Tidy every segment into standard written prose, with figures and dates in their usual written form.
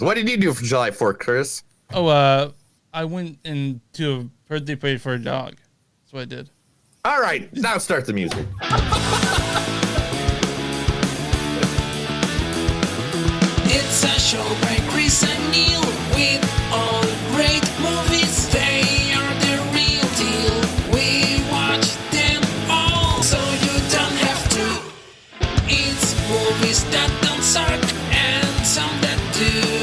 What did you do for July 4th, Chris? Oh, I went into a birthday party for a dog. That's what I did. All right, now start the music. It's a show by Chris and Neil with all great movies. They are the real deal. We watch them all, so you don't have to. It's movies that don't suck and some that do.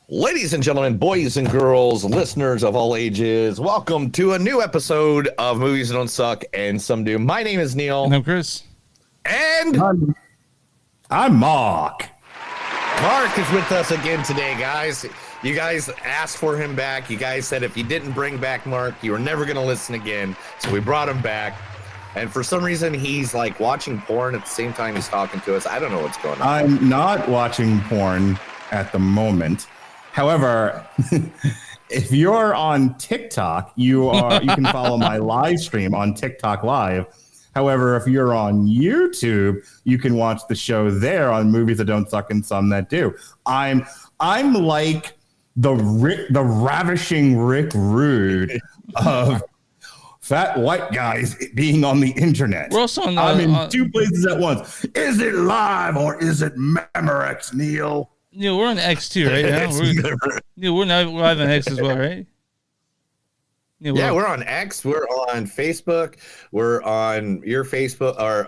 Ladies and gentlemen, boys and girls, listeners of all ages, welcome to a new episode of Movies That Don't Suck and Some Do. My name is Neil. And I'm Chris. And I'm Mark. Mark is with us again today, guys. You guys asked for him back. You guys said if you didn't bring back Mark, you were never going to listen again. So we brought him back. And for some reason, he's like watching porn at the same time he's talking to us. I don't know what's going on. I'm not watching porn at the moment. However, if you're on TikTok, you can follow my live stream on TikTok Live. However, if you're on YouTube, you can watch the show there on Movies That Don't Suck and Some That Do. I'm like the ravishing Rick Rude of fat white guys being on the internet. We're also on, I'm in two places at once. Is it live or is it Memorex, Neil? Neil, we're on X too, right? Neil, we're now live on X as well, right? Neil, we're on X. We're on Facebook. We're on your Facebook, or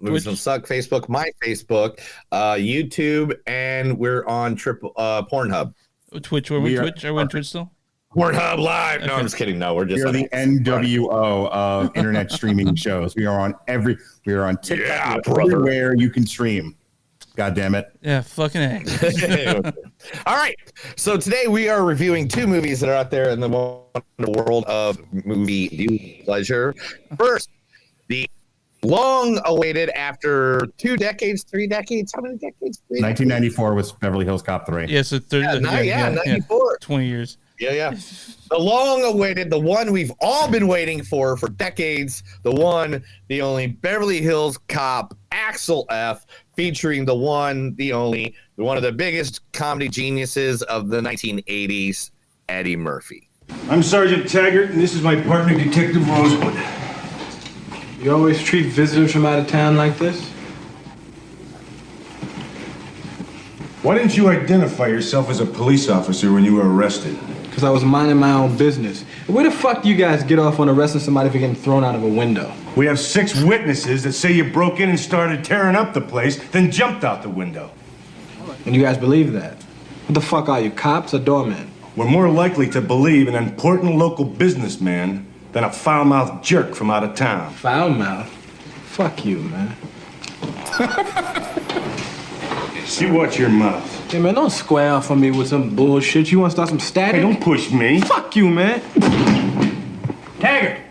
Movies Don't Suck Facebook, my Facebook, YouTube, and we're on Pornhub. Twitch. Are we Twitch? Are we on Twitch still? Pornhub Live. No, I'm just kidding. No, we're the NWO of internet streaming shows. We are on TikTok, everywhere you can stream. God damn it. Yeah, fucking A. All right. So today we are reviewing two movies that are out there in the world of movie view pleasure. First, the long-awaited, after 2 decades, 3 decades, how many decades? 1994 was Beverly Hills Cop 3. Yeah, so 94. 20 years. Yeah. The long-awaited, the one we've all been waiting for decades, the one, the only Beverly Hills Cop, Axel F, featuring the one, the only, one of the biggest comedy geniuses of the 1980s, Eddie Murphy. I'm Sergeant Taggart, and this is my partner, Detective Rosewood. You always treat visitors from out of town like this? Why didn't you identify yourself as a police officer when you were arrested? Because I was minding my own business. Where the fuck do you guys get off on arresting somebody for getting thrown out of a window? We have 6 witnesses that say you broke in and started tearing up the place, then jumped out the window. And you guys believe that? What the fuck are you, cops or doormen? We're more likely to believe an important local businessman than a foul-mouthed jerk from out of town. Foul mouth? Fuck you, man. You watch your mouth. Hey, man, don't square off on me with some bullshit. You want to start some static? Hey, don't push me. Fuck you, man. Taggart!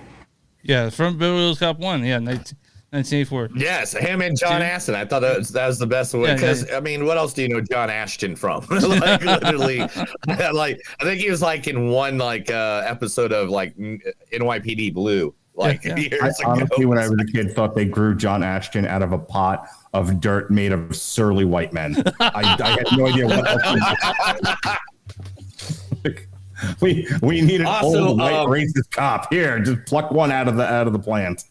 Yeah, from Beverly Hills Cop 1. Yeah, 1984. Yes, him and John Ashton. I thought that was the best way, because I mean, what else do you know John Ashton from? Like literally, like I think he was like in one episode of like NYPD Blue. Like years ago. Honestly, when I was a kid, thought they grew John Ashton out of a pot of dirt made of surly white men. I had no idea what else. We need an old white racist cop here. Just pluck one out of the plant.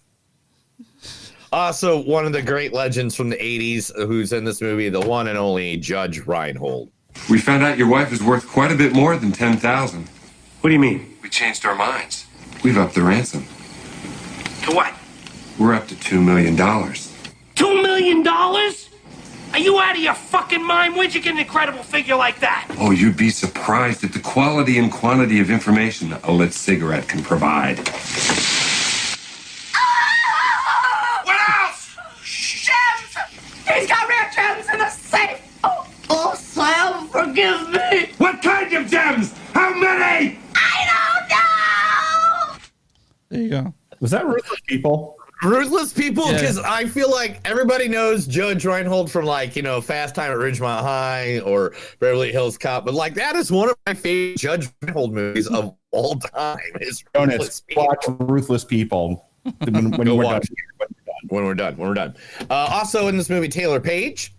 Also, one of the great legends from the 80s who's in this movie, the one and only Judge Reinhold. We found out your wife is worth quite a bit more than $10,000. What do you mean? We changed our minds. We've upped the ransom. To what? We're up to $2 million. $2 million? Are you out of your fucking mind? Where'd you get an incredible figure like that? Oh, you'd be surprised at the quality and quantity of information a lit cigarette can provide. What else? Gems! He's got real gems in the safe! Oh, Sam, forgive me! What kind of gems? How many? I don't know! There you go. Was that Ruthless People? Ruthless People, because Yeah. I feel like everybody knows Judge Reinhold from Fast Time at Ridgemont High or Beverly Hills Cop, but that is one of my favorite Judge Reinhold movies of all time. Is Jonas, watch Ruthless People when you were done. done. Also in this movie, Taylor Page.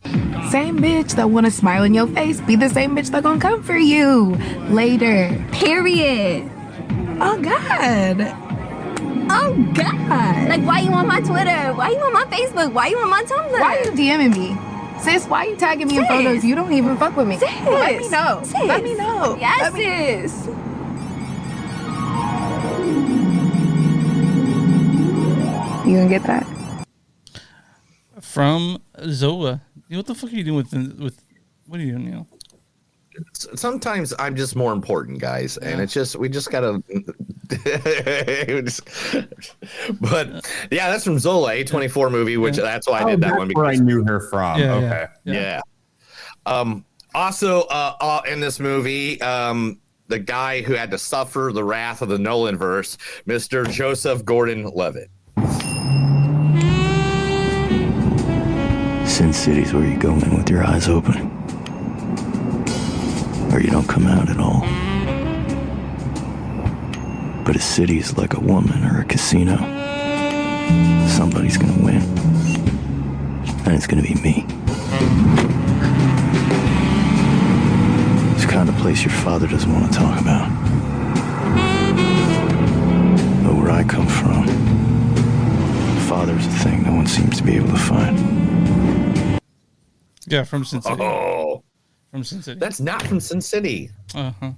Same bitch that wanna smile in your face be the same bitch that gonna come for you later. Period. Oh God. Oh God. Like, why you on my Twitter? Why you on my Facebook? Why you on my Tumblr? Why you DMing me? Sis, why you tagging me in photos you don't even fuck with me? Sis. Let me know. Sis. Let me know. Yes, sis. You gonna get that? From Zola. What the fuck are you doing with what are you doing, Neil? Sometimes I'm just more important, guys, and it's just we just gotta. But yeah, that's from Zola, A24 movie, which that's why I did that one. Because where I knew her from. Okay. Yeah. Also, in this movie, the guy who had to suffer the wrath of the Nolanverse, Mr. Joseph Gordon-Levitt. Sin City's where you go in with your eyes open, or you don't come out at all. But a city is like a woman or a casino. Somebody's gonna win, and it's gonna be me. It's the kind of place your father doesn't want to talk about. But where I come from, father's a thing no one seems to be able to find. Yeah, from Sin City. Oh, from Sin City. That's not from Sin City. Uh-huh.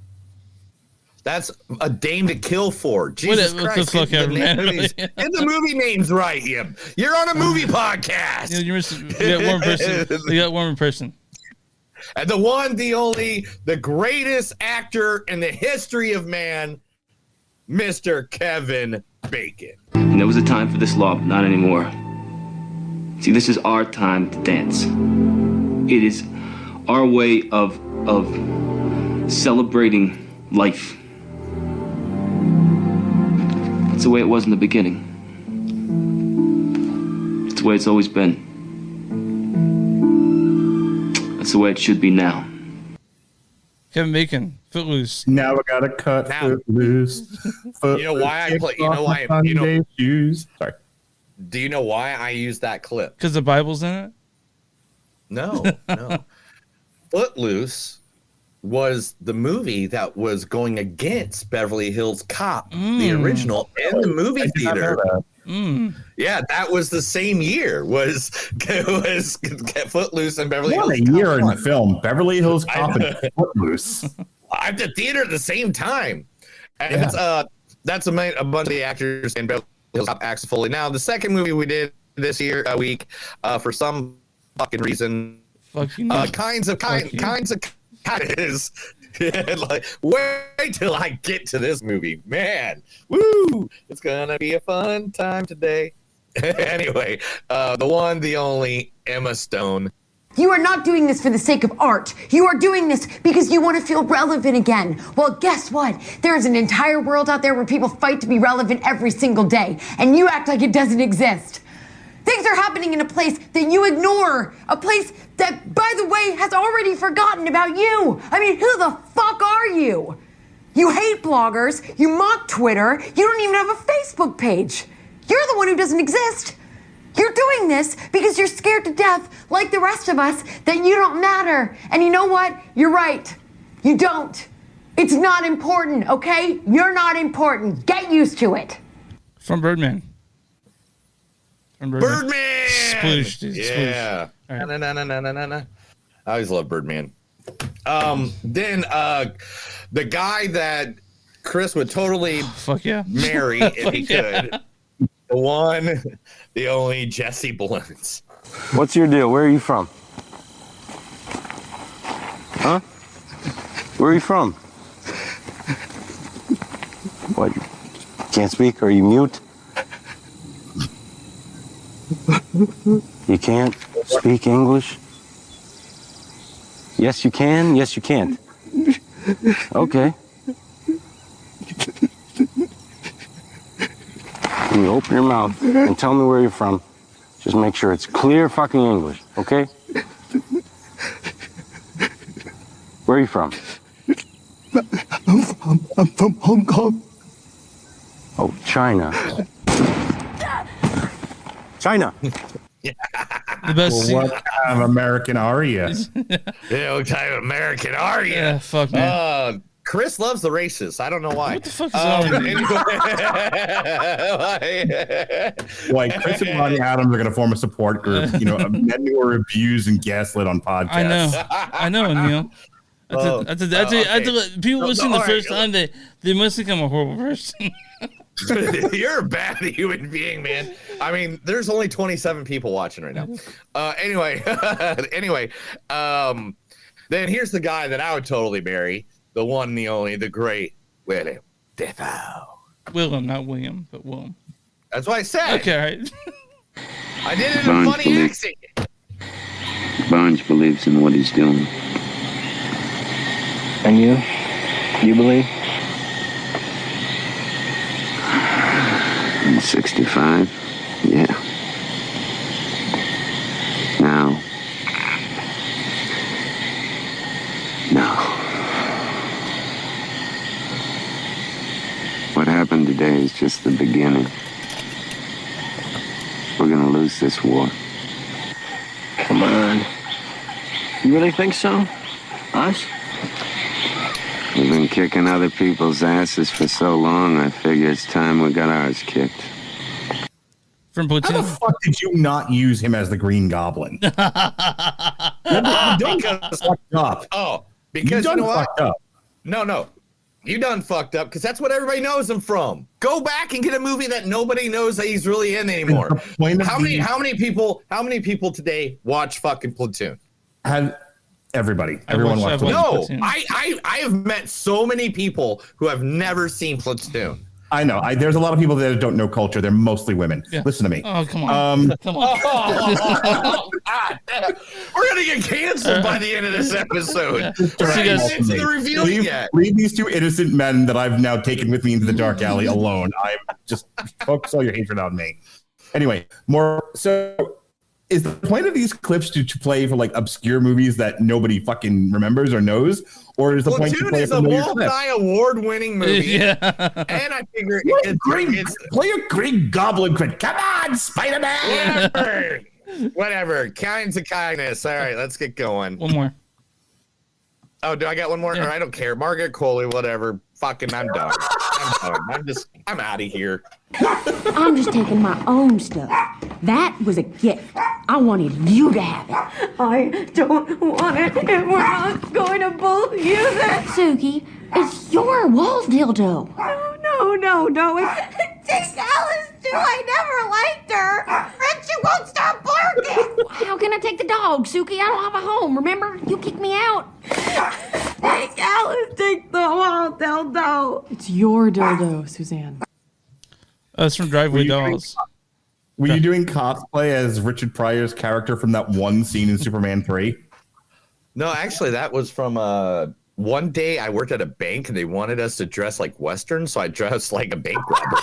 That's A Dame to Kill For. Jesus what Christ. the fuck ever, man? Get the movie names right, Yim. You're on a movie podcast. You got one person. You got one person. And the one, the only, the greatest actor in the history of man, Mr. Kevin Bacon. And there was a time for this law, but not anymore. See, this is our time to dance. It is our way of celebrating life. It's the way it was in the beginning. It's the way it's always been. That's the way it should be now. Kevin Bacon, Footloose. Now I gotta cut Footloose. You know why I play? You know why? You know. Shoes. Sorry. Do you know why I use that clip? Because the Bible's in it? No. Footloose was the movie that was going against Beverly Hills Cop, the original, in the movie theater. Yeah, that was the same year. Was Footloose and Beverly Hills Cop. What a year in film. Beverly Hills Cop and Footloose. At the theater at the same time. And that's a bunch of the actors in Beverly Hills Cop, Axel Foley. Now, the second movie we did this week, for some fucking reason, kinds of like, wait till I get to this movie, man. Woo! It's gonna be a fun time today. Anyway, the one, the only Emma Stone. You are not doing this for the sake of art. You are doing this because you want to feel relevant again. Well, guess what? There is an entire world out there where people fight to be relevant every single day, and you act like it doesn't exist. Things are happening in a place that you ignore. A place that, by the way, has already forgotten about you. I mean, who the fuck are you? You hate bloggers. You mock Twitter. You don't even have a Facebook page. You're the one who doesn't exist. You're doing this because you're scared to death, like the rest of us, that you don't matter. And you know what? You're right. You don't. It's not important, okay? You're not important. Get used to it. From Birdman. Birdman! Sploosh, dude. Yeah. Right. I always love Birdman. Then the guy that Chris would totally marry if he could. The one, the only Jesse Plemons. What's your deal? Where are you from? Huh? Where are you from? What? Can't speak? Are you mute? You can't speak English? Yes, you can. Yes, you can't. Okay. You open your mouth and tell me where you're from. Just make sure it's clear fucking English, okay? Where are you from? I'm from Hong Kong. Oh, China. China. The best Well, what kind of American are you? Yeah, what kind of American are you? Yeah, fuck, man. Chris loves the racists. I don't know why. What the fuck is wrong with you? Like Chris and Ronnie Adams are going to form a support group. You know, men who are abused and gaslit on podcasts. I know, Neil. People listening the first time, they must think I'm a horrible person. You're a bad human being, man. I mean, there's only 27 people watching right now. Anyway, then here's the guy that I would totally marry. The one, the only, the great Willlem Dafoe. Willlem, not William, but Willlem. That's what I said. Okay, all right. I did it in a funny accent. Barnes believes in what he's doing. And you? You believe? In 65? Yeah. Now? No. What happened today is just the beginning. We're gonna lose this war. Come on. You really think so? Us? We've been kicking other people's asses for so long, I figure it's time we got ours kicked. From Platoon. How the fuck did you not use him as the Green Goblin? You done fucked up. Oh, because you know what? Fucked up. No. You done fucked up because that's what everybody knows him from. Go back and get a movie that nobody knows that he's really in anymore. How many people today watch fucking Platoon? Everyone watched Platoon. No, I have met so many people who have never seen Platoon. I know. There's a lot of people that don't know culture. They're mostly women. Yeah. Listen to me. Oh, come on. Come on. God, we're going to get canceled by the end of this episode. Yeah. Into the reveal yet. Leave these two innocent men that I've now taken with me into the dark alley alone. I'm just focus all your hatred on me. Anyway, so is the point of these clips to play for like obscure movies that nobody fucking remembers or knows? Or is the point to play is a multi-award-winning movie. Yeah. And I figure play a Green Goblin crit. Come on, Spider-Man! Whatever. Kinds of kindness. All right, let's get going. One more. Oh, do I got one more? Yeah. Or I don't care. Margaret Coley, whatever. Fucking, I'm done. I'm out of here. I'm just taking my own stuff. That was a gift. I wanted you to have it. I don't want it, and we're not going to both use it. Suki, it's your wall dildo. No. It takes Alice too. I never liked her. And she won't stop barking. How can I take the dog, Suki? I don't have a home, remember? You kicked me out. Take Alice, take the wall dildo. It's your dildo, Suzanne. That's from Driveway Dolls. Were you doing cosplay as Richard Pryor's character from that one scene in Superman 3? No, actually, that was from one day I worked at a bank and they wanted us to dress like Western, so I dressed like a bank robber.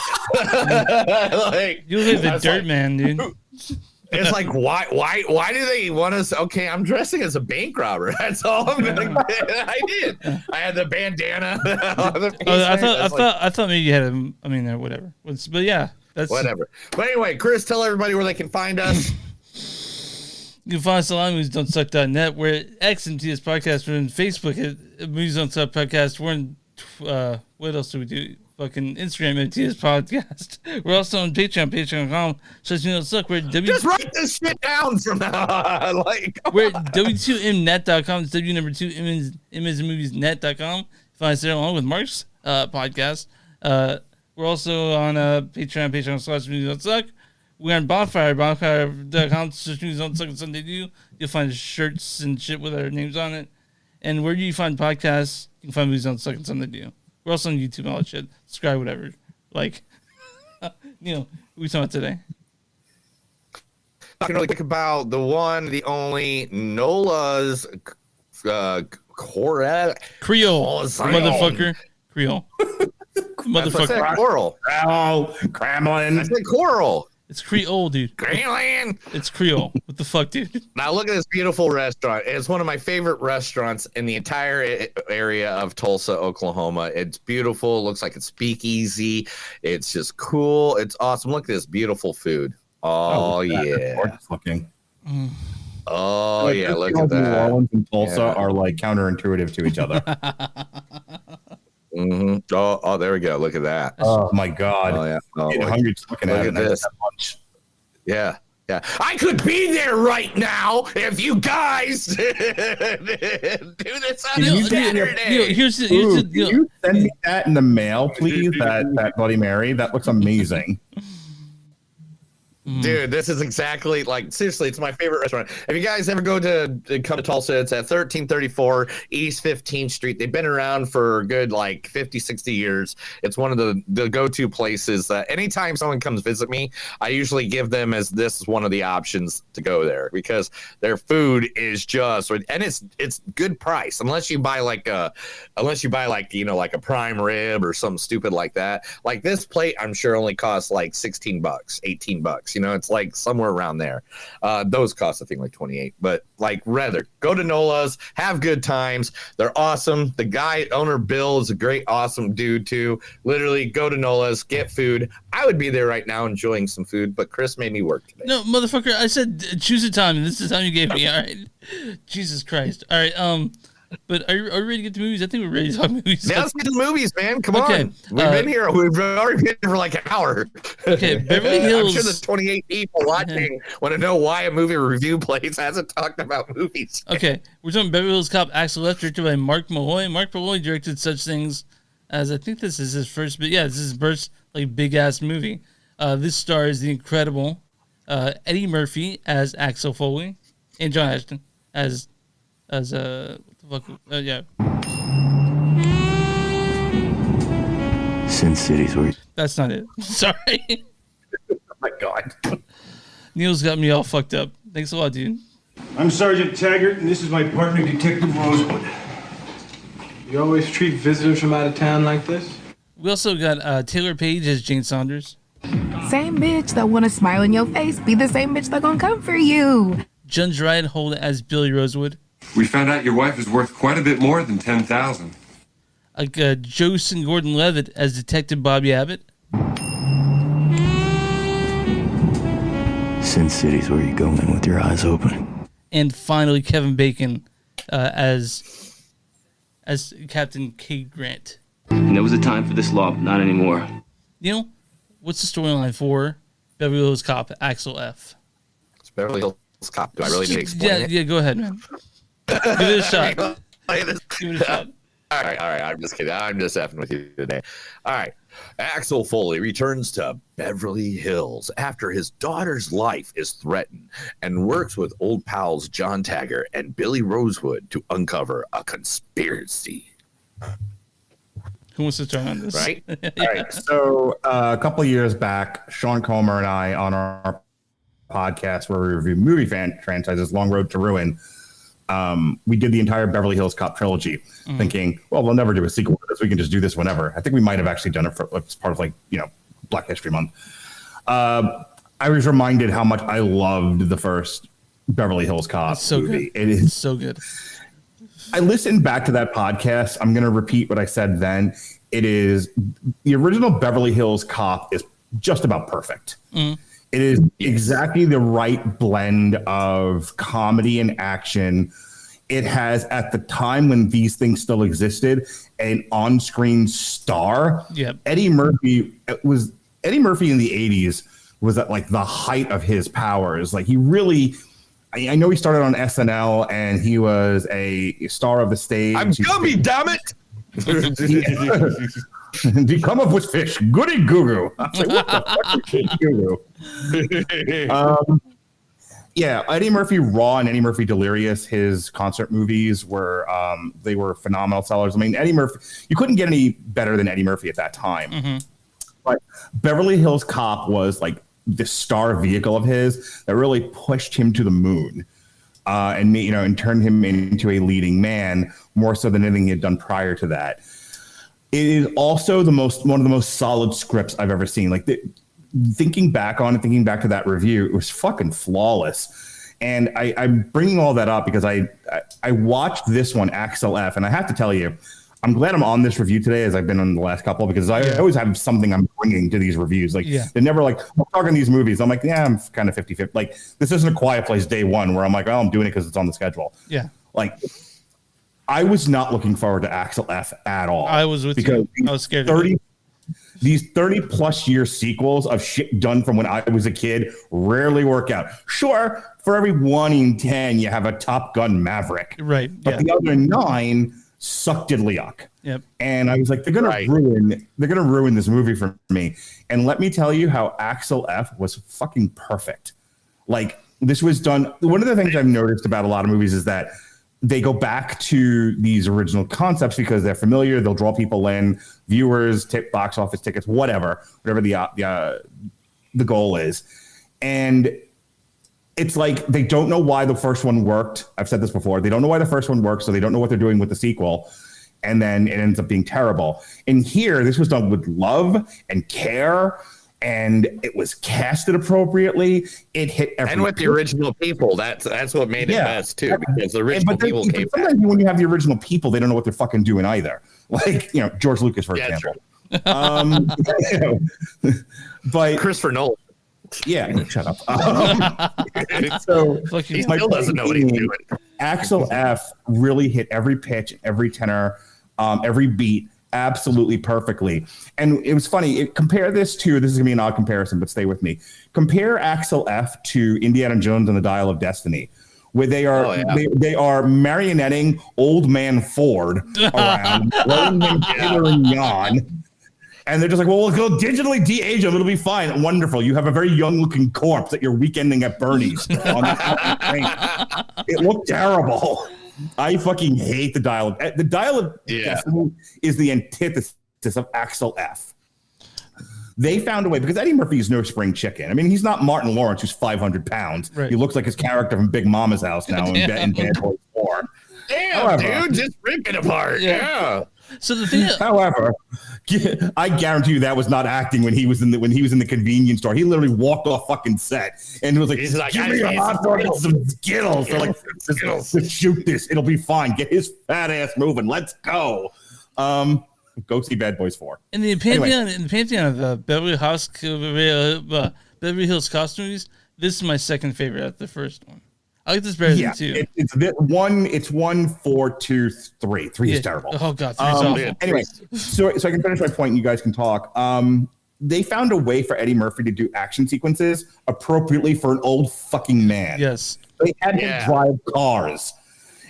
You look like the dirt man, dude. It's like, why do they want us? Okay, I'm dressing as a bank robber. That's all I'm gonna get. I did. I had the bandana. I thought maybe you had whatever. But yeah, that's whatever. But anyway, Chris, tell everybody where they can find us. You can find us on moviesdon'tsuck.net. We're at XMTS Podcast. We're on Facebook at Movies Don't Suck Podcast. We're in what else do we do? Fucking Instagram MTS Podcast. We're also on Patreon, patreon.com. Just write this shit down from now on. We're at W2Mnet.com. It's W2 imagesmoviesnet.com. Find us there along with Mark's podcast. We're also on patreon.com/moviesdon'tsuck. We're on bonfire.com. Movies Don't Suck on Sunday Do. You'll find shirts and shit with our names on it. And where do you find podcasts? You can find Movies Don't Suck on Sunday Do. We're also on YouTube and all that shit. Subscribe, whatever. We talking about today? Talking really quick about the one, the only Nola's Creole. Motherfucker. Creole. Motherfucker. Coral. Kremlin. I said coral. It's Creole, dude. Greenland. It's Creole. What the fuck, dude? Now look at this beautiful restaurant. It's one of my favorite restaurants in the entire area of Tulsa, Oklahoma. It's beautiful. It looks like it's speakeasy. It's just cool. It's awesome. Look at this beautiful food. Oh, look at that. That's yeah. gorgeous looking. Oh, Like, yeah. I Look feel at like New that. Orleans and Tulsa Yeah. are like counterintuitive to each other. Oh, there we go. Look at that. Oh my God. Oh, yeah. Oh, Getting look, hungry just looking look at at it. And I this. just had lunch. Yeah. Yeah. I could be there right now if you guys do this on Saturday. Here's the Ooh, deal. can you send me that in the mail, please? That Bloody Mary. That looks amazing. Dude, this is exactly like, seriously, it's my favorite restaurant. If you guys ever come to Tulsa, it's at 1334 East 15th Street. They've been around for a good like 50, 60 years. It's one of the go-to places that anytime someone comes visit me, I usually give them as this is one of the options to go there because their food is just, and it's good price unless you buy like a prime rib or something stupid like that. Like this plate, I'm sure only costs like $16, $18. You know, it's like somewhere around there. Those cost, I think, like 28. But like, rather go to Nola's, have good times. They're awesome. The owner Bill is a great, awesome dude too. Literally, go to Nola's, get food. I would be there right now enjoying some food, but Chris made me work today. No, motherfucker, I said choose a time, and this is the time you gave me. All right, Jesus Christ. All right, but are you ready to get to movies? I think we're ready to talk movies. Yeah, let's get to the movies, man. Come Okay, on. We've been here. We've already been here for like an hour. Okay, Beverly Hills. I'm sure the 28 people watching want to know why a movie review place hasn't talked about movies. Okay, we're talking Beverly Hills Cop, Axel F, directed by Mark Malloy. Mark Malloy directed such things as, I think this is his first, but yeah, this is his first like big ass movie. This stars the incredible Eddie Murphy as Axel Foley and John Ashton as what the fuck? Yeah. Sin City's where That's not it. Sorry. Oh my God. Neil's got me all fucked up. Thanks a lot, dude. I'm Sergeant Taggart, and this is my partner, Detective Rosewood. You always treat visitors from out of town like this? We also got Taylor Page as Jane Saunders. Same bitch that want to smile in your face be the same bitch that gonna come for you. Judge Reinhold as Billy Rosewood. We found out your wife is worth quite a bit more than $10,000. Joseph Gordon-Levitt as Detective Bobby Abbott. Sin City's where you go in with your eyes open. And finally, Kevin Bacon as Captain Cade Grant. And there was a time for this law, but not anymore. Neil, what's the storyline for Beverly Hills Cop, Axel F? It's Beverly Hills Cop. Do I really need to explain it? Yeah, go ahead, man. Give it a shot. Give it a shot. All right. I'm just kidding. I'm just effing with you today. All right. Axel Foley returns to Beverly Hills after his daughter's life is threatened and works with old pals John Taggart and Billy Rosewood to uncover a conspiracy. Who wants to turn on this? Right? Yeah. All right. So a couple of years back, Sean Comer and I on our podcast where we review movie franchises, Long Road to Ruin, we did the entire Beverly Hills Cop trilogy, thinking, well, we'll never do a sequel to this. We can just do this whenever. I think we might have actually done it for as part of like, Black History Month. I was reminded how much I loved the first Beverly Hills Cop movie. Good. It is so good. I listened back to that podcast. I'm going to repeat what I said then. It is the original Beverly Hills Cop is just about perfect. It is exactly the right blend of comedy and action. It has, at the time when these things still existed, an on-screen star. Yep. Eddie Murphy in the 80s was at like the height of his powers. Like he really, I know he started on SNL and he was a star of the stage. I'm Gumby, damn it! You come up with fish, goody goo goo. I was like, what the fuck is goo goo? Yeah, Eddie Murphy Raw and Eddie Murphy Delirious, his concert movies were they were phenomenal sellers. I mean, Eddie Murphy, you couldn't get any better than Eddie Murphy at that time. But Beverly Hills Cop was like the star vehicle of his that really pushed him to the moon. And turned him into a leading man more so than anything he had done prior to that. It is also one of the most solid scripts I've ever seen. Like thinking back to that review, it was fucking flawless. And I'm bringing all that up because I watched this one, Axel F, and I have to tell you, I'm glad I'm on this review today, as I've been on the last couple, because I always have something I'm bringing to these reviews. Like, they're never like, I'm talking these movies. I'm like, yeah, I'm kind of 50-50. Like, this isn't A Quiet Place day one where I'm like, oh, I'm doing it because it's on the schedule. Yeah. Like, I was not looking forward to Axel F at all. I was with you. I was scared. These 30 plus year sequels of shit done from when I was a kid rarely work out. Sure, for every 1 in 10, you have a Top Gun Maverick. Right. But the other 9 sucked diddly yuck. Yep. And I was like, they're gonna ruin this movie for me. And let me tell you how Axel F was fucking perfect. Like, this was done. One of the things I've noticed about a lot of movies is that they go back to these original concepts because they're familiar. They'll draw people in, viewers, box office tickets, whatever the goal is. And it's like they don't know why the first one worked. I've said this before. They don't know why the first one worked, so they don't know what they're doing with the sequel. And then it ends up being terrible. And here, this was done with love and care, and it was casted appropriately. It hit every and with the original people. That's what made it best too, because the original people came back. Sometimes when you have the original people, they don't know what they're fucking doing either. Like, George Lucas, for example. But Christopher Nolan. Yeah, shut up. So he still doesn't know what he's doing. Axel F really hit every pitch, every tenor, every beat absolutely perfectly. And it was funny. Compare this is going to be an odd comparison, but stay with me. Compare Axel F to Indiana Jones and the Dial of Destiny, where they are they are marionetting old man Ford around, rolling him hither and yon. And they're just like, well, we'll go digitally de-age him. It'll be fine. Wonderful. You have a very young-looking corpse that you're weekending at Bernie's on the train. It looked terrible. I fucking hate the Dial. The Dial of Destiny is the antithesis of Axel F. They found a way, because Eddie Murphy is no spring chicken. I mean, he's not Martin Lawrence, who's 500 pounds. Right. He looks like his character from Big Mama's House now in Bad Boys 4. Damn, dude, just rip it apart. Yeah. So the thing, however, I guarantee you that was not acting when he was in the convenience store. He literally walked off fucking set and was like, "Give me a hot dog and some Skittles." They're like, "Just shoot this. It'll be fine. Get his fat ass moving. Let's go." Go see Bad Boys 4. In the pantheon of the Beverly Hills Cop movies, this is my second favorite after the first one. I like this better than 2. It's 1, 4, 2, 3. 3 is terrible. Oh god, 3 is awful. Anyway, so I can finish my point and you guys can talk. They found a way for Eddie Murphy to do action sequences appropriately for an old fucking man. Yes. They had him drive cars.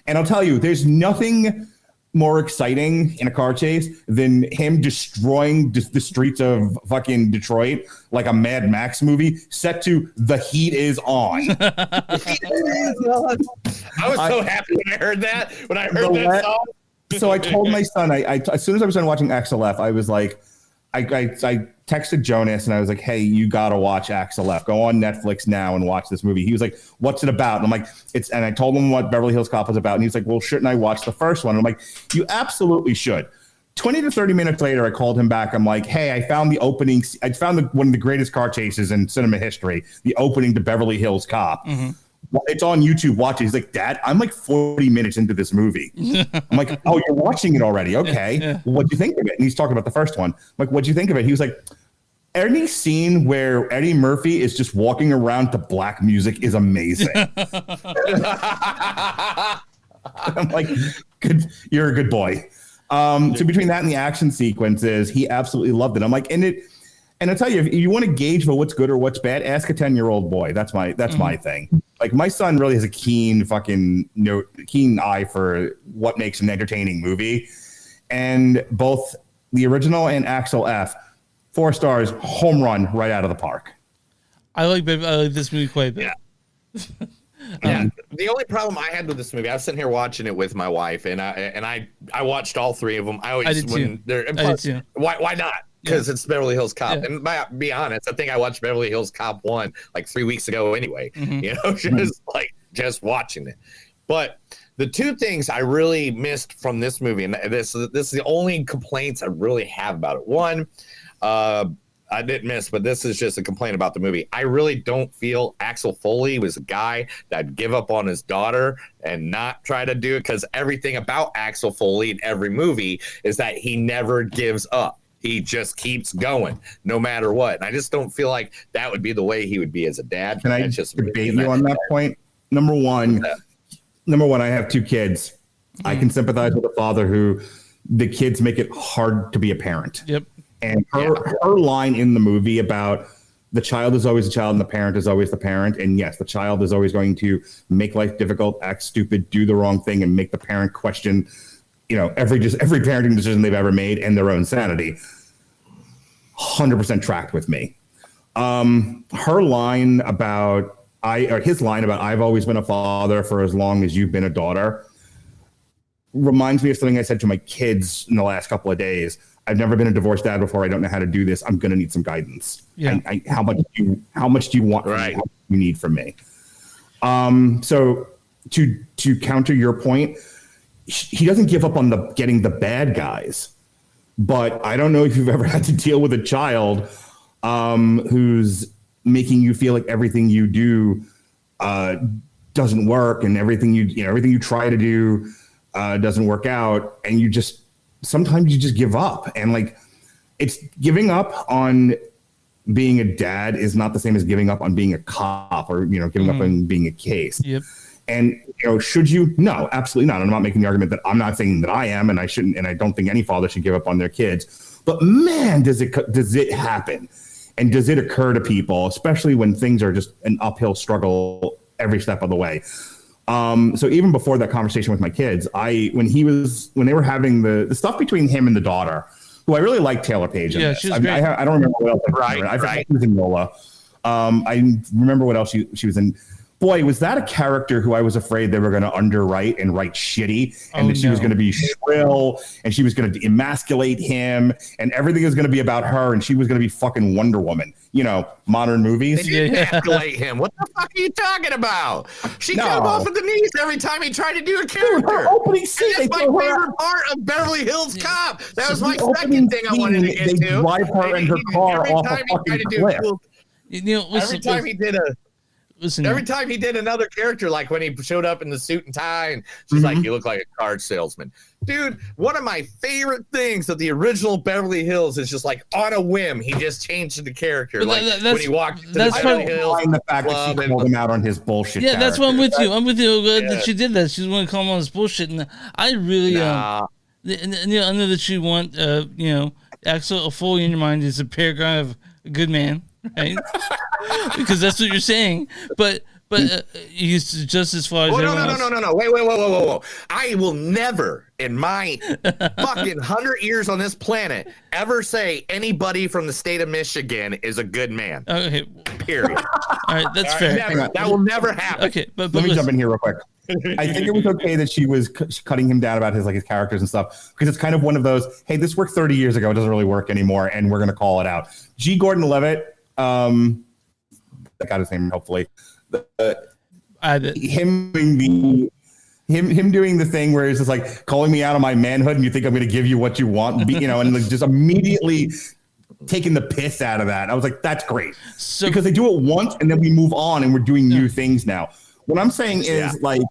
And I'll tell you, there's nothing more exciting in a car chase than him destroying the streets of fucking Detroit like a Mad Max movie set to "The Heat Is On." I was so happy when I heard that. When I heard that song. So I told my son, I as soon as I was done watching Axel F, I was like, I texted Jonas and I was like, hey, you got to watch Axel F. Go on Netflix now and watch this movie. He was like, what's it about? And I'm like, and I told him what Beverly Hills Cop was about. And he was like, well, shouldn't I watch the first one? And I'm like, you absolutely should. 20 to 30 minutes later, I called him back. I'm like, hey, I found the opening. I found one of the greatest car chases in cinema history, the opening to Beverly Hills Cop. Mm-hmm. It's on YouTube. Watch it. He's like, Dad, I'm like 40 minutes into this movie. I'm like, oh, you're watching it already. Okay. Yeah. Well, what'd you think of it? And he's talking about the first one. I'm like, what'd you think of it? He was like, any scene where Eddie Murphy is just walking around to black music is amazing. I'm like, you're a good boy. So between that and the action sequences, he absolutely loved it. I'm like, and I tell you, if you want to gauge for what's good or what's bad, ask a 10-year-old boy. That's my thing. Like, my son really has a keen eye for what makes an entertaining movie. And both the original and Axel F, 4 stars, home run right out of the park. I like this movie quite a bit. Yeah. The only problem I had with this movie, I was sitting here watching it with my wife, and I watched all 3 of them. I did too. Why not? Because it's Beverly Hills Cop. Yeah. And by be honest, I think I watched Beverly Hills Cop 1 like 3 weeks ago anyway. Mm-hmm. Just watching it. But the 2 things I really missed from this movie, and this is the only complaints I really have about it. One, I didn't miss, but this is just a complaint about the movie. I really don't feel Axel Foley was a guy that'd give up on his daughter and not try to do it, because everything about Axel Foley in every movie is that he never gives up. He just keeps going no matter what. And I just don't feel like that would be the way he would be as a dad. Can I just debate you on that point? Number one, I have 2 kids. I can sympathize with a father who the kids make it hard to be a parent. Yep. And her line in the movie about the child is always a child and the parent is always the parent. And yes, the child is always going to make life difficult, act stupid, do the wrong thing, and make the parent question, every parenting decision they've ever made and their own sanity. 100% tracked with me. Her line about his line about I've always been a father for as long as you've been a daughter reminds me of something I said to my kids in the last couple of days. I've never been a divorced dad before. I don't know how to do this. I'm going to need some guidance. Yeah. How much do you want from me? How much do you need from me? So to counter your point, he doesn't give up on getting the bad guys, but I don't know if you've ever had to deal with a child who's making you feel like everything you do doesn't work, and everything you try to do doesn't work out, and sometimes you just give up. And like, it's giving up on being a dad is not the same as giving up on being a cop or giving up on being a case. Yep. And should you? No, absolutely not. I'm not making the argument that I'm not saying that I am, and I shouldn't, and I don't think any father should give up on their kids. But man, does it happen, and does it occur to people, especially when things are just an uphill struggle every step of the way. So even before that conversation with my kids, when they were having the stuff between him and the daughter, who I really like Taylor Page in this. She was great. I don't remember what else. I forgot she was in Nola. I remember what else she was in. Boy, was that a character who I was afraid they were going to underwrite and write shitty, and that she was going to be shrill, and she was going to emasculate him, and everything was going to be about her, and she was going to be fucking Wonder Woman. Modern movies. They didn't emasculate him. What the fuck are you talking about? She got him off at the knees every time he tried to do a character. Her opening scene. That's my favorite part of Beverly Hills Cop. That was my second thing I wanted to get to. They drive her in her car off a fucking cliff. Every time he did every time he did another character, like when he showed up in the suit and tie, and she's like, "You look like a card salesman." Dude, one of my favorite things of the original Beverly Hills is just like on a whim, he just changed the character. Like when he walked to the Beverly Hills the fact that she called him out on his bullshit. Yeah, that's why I'm with you. I'm with you that she did that. She's going to call him on his bullshit, and I really I know that you want Axel Foley in your mind is a paragraph of a good man, right? Because that's what you're saying, but he's just as far as everyone else. No. Wait. Whoa. I will never in my fucking 100 years on this planet ever say anybody from the state of Michigan is a good man. Okay. Period. All right, that's fair. Never. That will never happen. Okay, but let me jump in here real quick. I think it was okay that she was cutting him down about his characters and stuff, because it's kind of one of those, hey, this worked 30 years ago, it doesn't really work anymore, and we're going to call it out. G. Gordon Levitt, I got his name, hopefully. Him doing the thing where he's just like calling me out on my manhood, and you think I'm going to give you what you want, and like just immediately taking the piss out of that. I was like, that's great, because they do it once and then we move on and we're doing new things now. What I'm saying is like,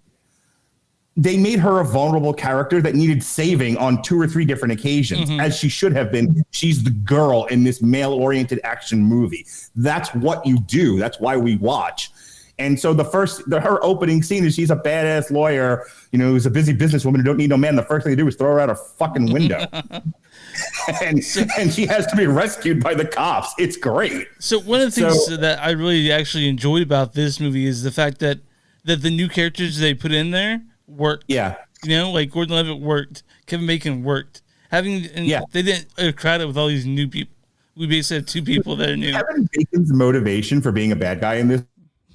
they made her a vulnerable character that needed saving on 2 or 3 different occasions, as she should have been. She's the girl in this male-oriented action movie. That's what you do. That's why we watch. And so her opening scene is she's a badass lawyer, who's a busy businesswoman who don't need no man. The first thing they do is throw her out a fucking window. and she has to be rescued by the cops. It's great. So one of the things that I really actually enjoyed about this movie is the fact that the new characters they put in there worked. Yeah. Like Gordon Levitt worked, Kevin Bacon worked. They didn't crowd it with all these new people. We basically had 2 people that are new. Kevin Bacon's motivation for being a bad guy in this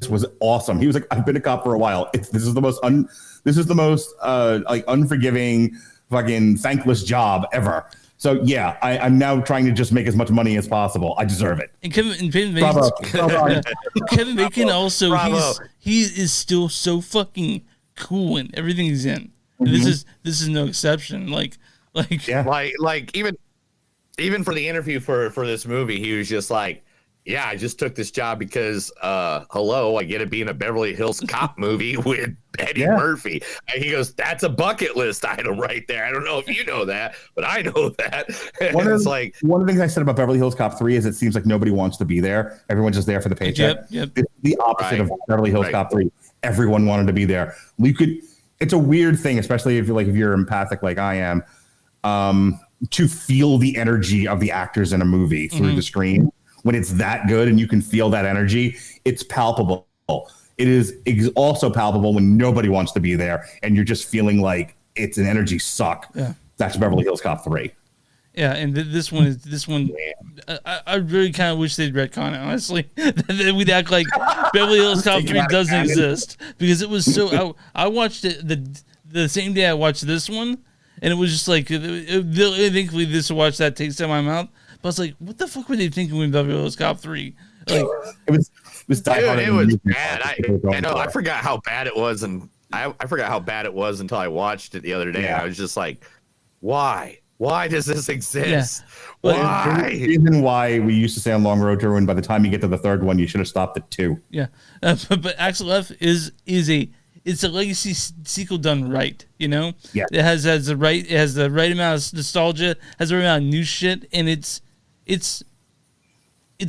was awesome. He was like, I've been a cop for a while. This is the most unforgiving, fucking thankless job ever. So yeah, I'm now trying to just make as much money as possible. I deserve it. And Kevin Bacon also, he is still so fucking cool in everything he's in. This is no exception. Like even even for the interview for this movie, he was just like, yeah, I just took this job because, hello, I get to be in a Beverly Hills Cop movie with Eddie Murphy. And he goes, that's a bucket list item right there. I don't know if you know that, but I know that. One of the things I said about Beverly Hills Cop 3 is it seems like nobody wants to be there. Everyone's just there for the paycheck. Yep. It's the opposite of Beverly Hills Cop 3. Everyone wanted to be there. It's a weird thing, especially if you're empathic like I am, to feel the energy of the actors in a movie through the screen. When it's that good and you can feel that energy, it's palpable. It is also palpable when nobody wants to be there and you're just feeling like it's an energy suck. Yeah. That's Beverly Hills Cop 3. Yeah, and this one. I really kind of wish they'd retcon it, honestly. That we'd act like Beverly Hills Cop 3 doesn't exist, because it was so. I watched it the same day I watched this one, and it was just like, thankfully this to watch that taste in my mouth. But I was like, what the fuck were they thinking with Beverly Hills Cop 3? Like, it was bad. I know. I forgot how bad it was, and I forgot how bad it was until I watched it the other day. Yeah. I was just like, why? Why does this exist? Yeah. Why? There's a reason why we used to say on Long Road to Ruin, by the time you get to the third one, you should have stopped at 2. Yeah, but Axel F is a legacy sequel done right. You know, yeah, it has the right amount of nostalgia, has the right amount of new shit, and it's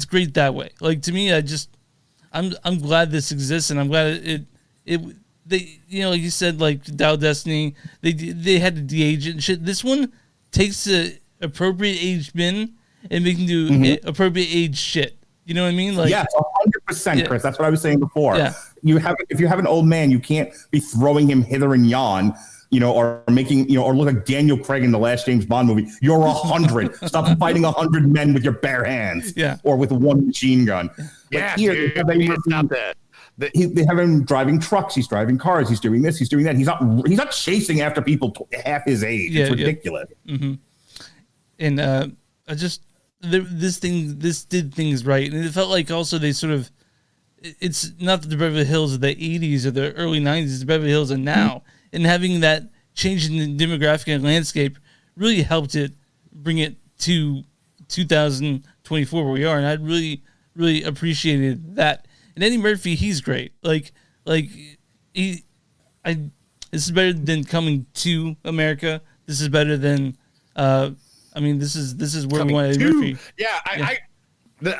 great that way. Like, to me, I'm glad this exists, and I'm glad they, you know, like you said, like Dial Destiny, they had to de-age it and shit. This one takes the appropriate age men and they can do appropriate age shit. You know what I mean? Like, yeah, 100%, Chris. That's what I was saying before. Yeah. If you have an old man, you can't be throwing him hither and yon, you know, or making, you know, or look like Daniel Craig in the last James Bond movie. You're 100. Stop fighting 100 men with your bare hands. Yeah. Or with one machine gun. Yeah, like here, dude, stop that. They have him driving trucks. He's driving cars. He's doing this. He's doing that. He's not chasing after people half his age. Yeah, it's ridiculous. Yeah. Mm-hmm. And I just this did things right, and it felt like also they sort of, it's not the Beverly Hills of the 80s or the early 90s. It's the Beverly Hills of now, and having that change in the demographic and landscape really helped it bring it to 2024 where we are, and I really appreciated that. And Eddie Murphy, he's great. Like this is better than Coming to America. This is better than, this is where we want Eddie Murphy. Yeah,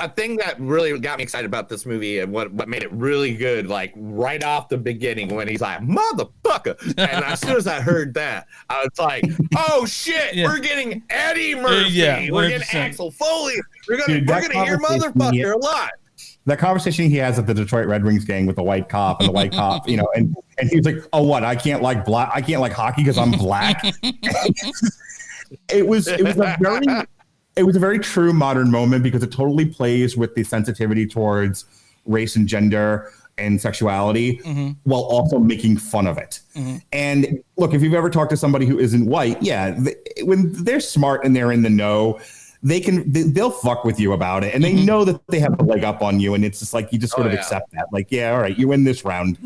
a thing that really got me excited about this movie and what made it really good, like right off the beginning when he's like, motherfucker. And as soon as I heard that, I was like, oh shit, we're getting Eddie Murphy. Yeah, we're getting Axel Foley. We're gonna hear motherfucker a lot. That conversation he has at the Detroit Red Wings gang with the white cop, and the white cop, you know, and he's like, oh, what? I can't like hockey because I'm black. It was a very true modern moment because it totally plays with the sensitivity towards race and gender and sexuality while also making fun of it. And look, if you've ever talked to somebody who isn't white, when they're smart and they're in the know, they'll fuck with you about it, and they know that they have a leg up on you, and it's just like you just sort of accept that, like, yeah, all right, you win this round.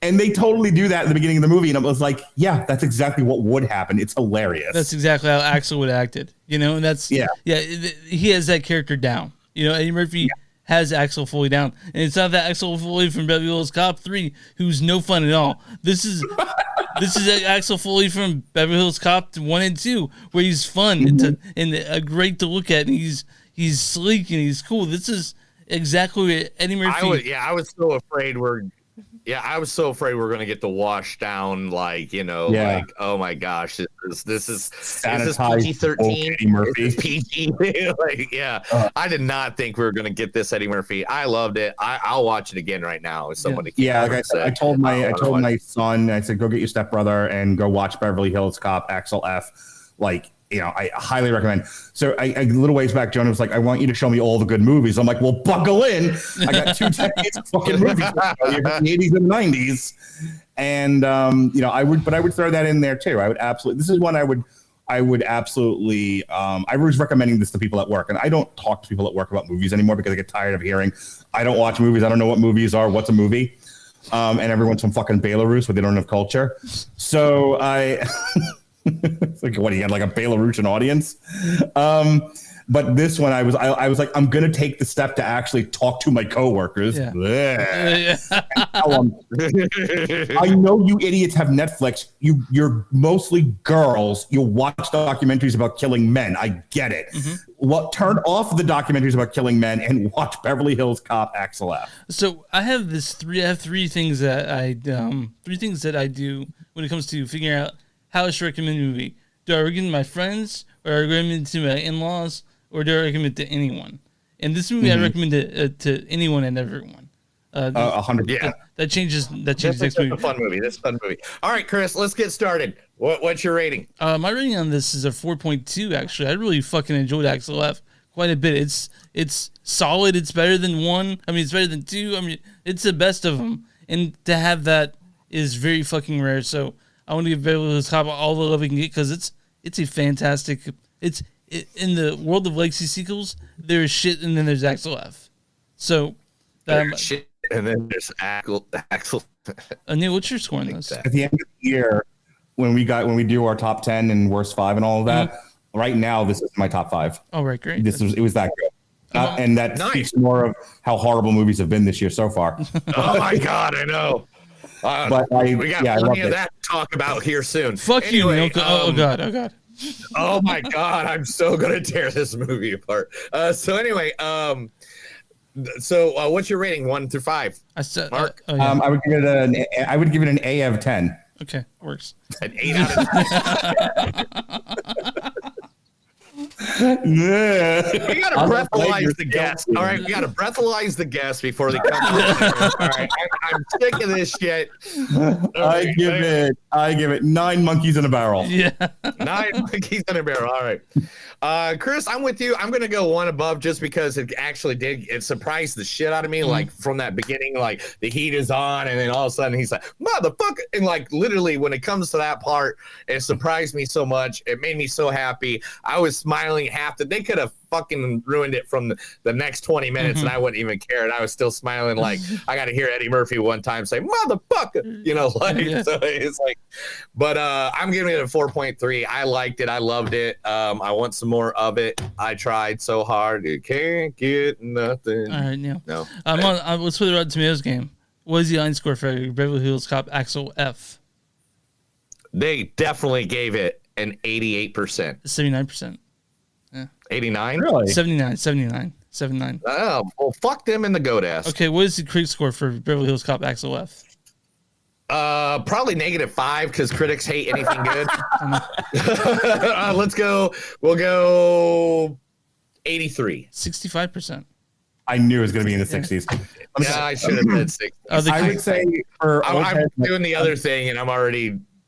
And they totally do that at the beginning of the movie, and it was like, yeah, that's exactly what would happen. It's hilarious. That's exactly how Axel would have acted, you know, and that's he has that character down. You know, Eddie Murphy has Axel Foley down, and it's not that Axel Foley from Beverly Hills Cop 3 who's no fun at all. This is Axel Foley from Beverly Hills Cop 1 and 2, where he's fun and great to look at, and he's sleek and he's cool. This is exactly what Eddie Murphy. I was so afraid we're gonna get the wash down, like, you know, like, oh my gosh, this is PG-13. Is this PG? Like, I did not think we were gonna get this Eddie Murphy. I loved it. I'll watch it again right now. If somebody, like I said, I told my son, I said, go get your stepbrother and go watch Beverly Hills Cop, Axel F. Like, you know, I highly recommend. So a little ways back, Jonah was like, I want you to show me all the good movies. I'm like, well, buckle in. I got 2 decades of fucking movies, the 80s and 90s. And, you know, I would throw that in there too. I would absolutely, this is one I would absolutely, I was recommending this to people at work, and I don't talk to people at work about movies anymore because I get tired of hearing, I don't watch movies. I don't know what movies are. What's a movie? And everyone's from fucking Belarus where they don't have culture. So It's like, what, he had like a Belarusian audience? But this one, I was like, I'm going to take the step to actually talk to my coworkers. Yeah. I know you idiots have Netflix. You're mostly girls. You watch documentaries about killing men. I get it. Turn off the documentaries about killing men and watch Beverly Hills Cop Axel F. So I have three things that I do when it comes to figuring out how I should recommend a movie. Do I recommend my friends, or I recommend to my in-laws, or do I recommend to anyone? And this movie, I recommend it to anyone and everyone. 100%. Yeah, that changes next This is movie. a fun movie. This is a fun movie. All right, Chris, let's get started. What's your rating? My rating on this is a 4.2. Actually, I really fucking enjoyed Axel F quite a bit. It's solid. It's better than 1. I mean, it's better than 2. I mean, it's the best of them. And to have that is very fucking rare. So I want to give Beverly Hills Cop all the love we can get, because it's a fantastic. In the world of legacy sequels, there's shit, and then there's Axel F. So There's shit, and then there's Axel. Neil, what's your score on this? At the end of the year, when we do our top 10 and worst 5 and all of that, right now this is my top 5. Oh, right, great. It was that good. And that speaks more of how horrible movies have been this year so far. Oh my God, I know. But we got plenty of that to talk about here soon. Fuck anyway, you, oh God. Oh my God, I'm so gonna tear this movie apart. So anyway, what's your rating, 1 through 5? I said, Mark. I would give it an A of 10. Okay, works. An 8 out of 10. We gotta breathalyze the guest. All right, we gotta breathalyze the guest before they come. All right, I'm sick of this shit. I give it 9 monkeys in a barrel. Yeah, 9 monkeys in a barrel. All right, Chris, I'm with you. I'm gonna go 1 above just because it actually it surprised the shit out of me. Like from that beginning, like the heat is on, and then all of a sudden he's like, "Motherfucker!" And like literally, when it comes to that part, it surprised me so much. It made me so happy. I was smiling they could have fucking ruined it from the next 20 minutes and I wouldn't even care, and I was still smiling. Like I got to hear Eddie Murphy one time say "motherfucker," so it's like, but I'm giving it a 4.3. I liked it. I loved it. I want some more of it. I tried so hard. You can't get nothing. All right, Neil. No. Let's play the Rotten Tomatoes game. What is the line score for Beverly Hills Cop Axel F? They definitely gave it an 88%. 79%. Yeah. 89? Really? 79. Oh, well, fuck them in the goat ass. Okay, what is the critic score for Beverly Hills Cop Axel F? Probably -5 because critics hate anything good. Let's go. We'll go 83. 65%. I knew it was going to be in the 60s. Yeah, I should have said 60. I would say for I'm doing the other thing, and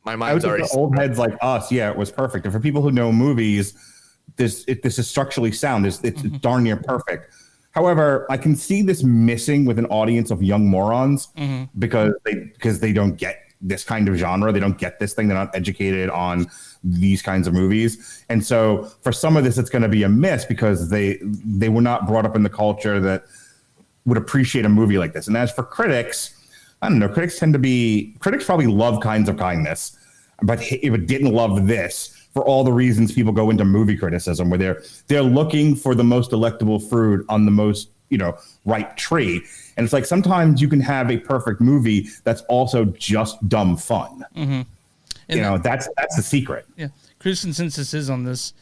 my mind's already. For old heads like us, yeah, it was perfect. And for people who know movies, this is structurally sound. It's darn near perfect. However, I can see this missing with an audience of young morons because they don't get this kind of genre. They don't get this thing. They're not educated on these kinds of movies. And so for some of this, it's going to be a miss because they were not brought up in the culture that would appreciate a movie like this. And as for critics, I don't know, critics probably love Kinds of Kindness, but didn't love this for all the reasons people go into movie criticism, where they're looking for the most delectable fruit on the most, ripe tree. And it's like, sometimes you can have a perfect movie that's also just dumb fun. That's the secret. Yeah. Critics' consensus is on this.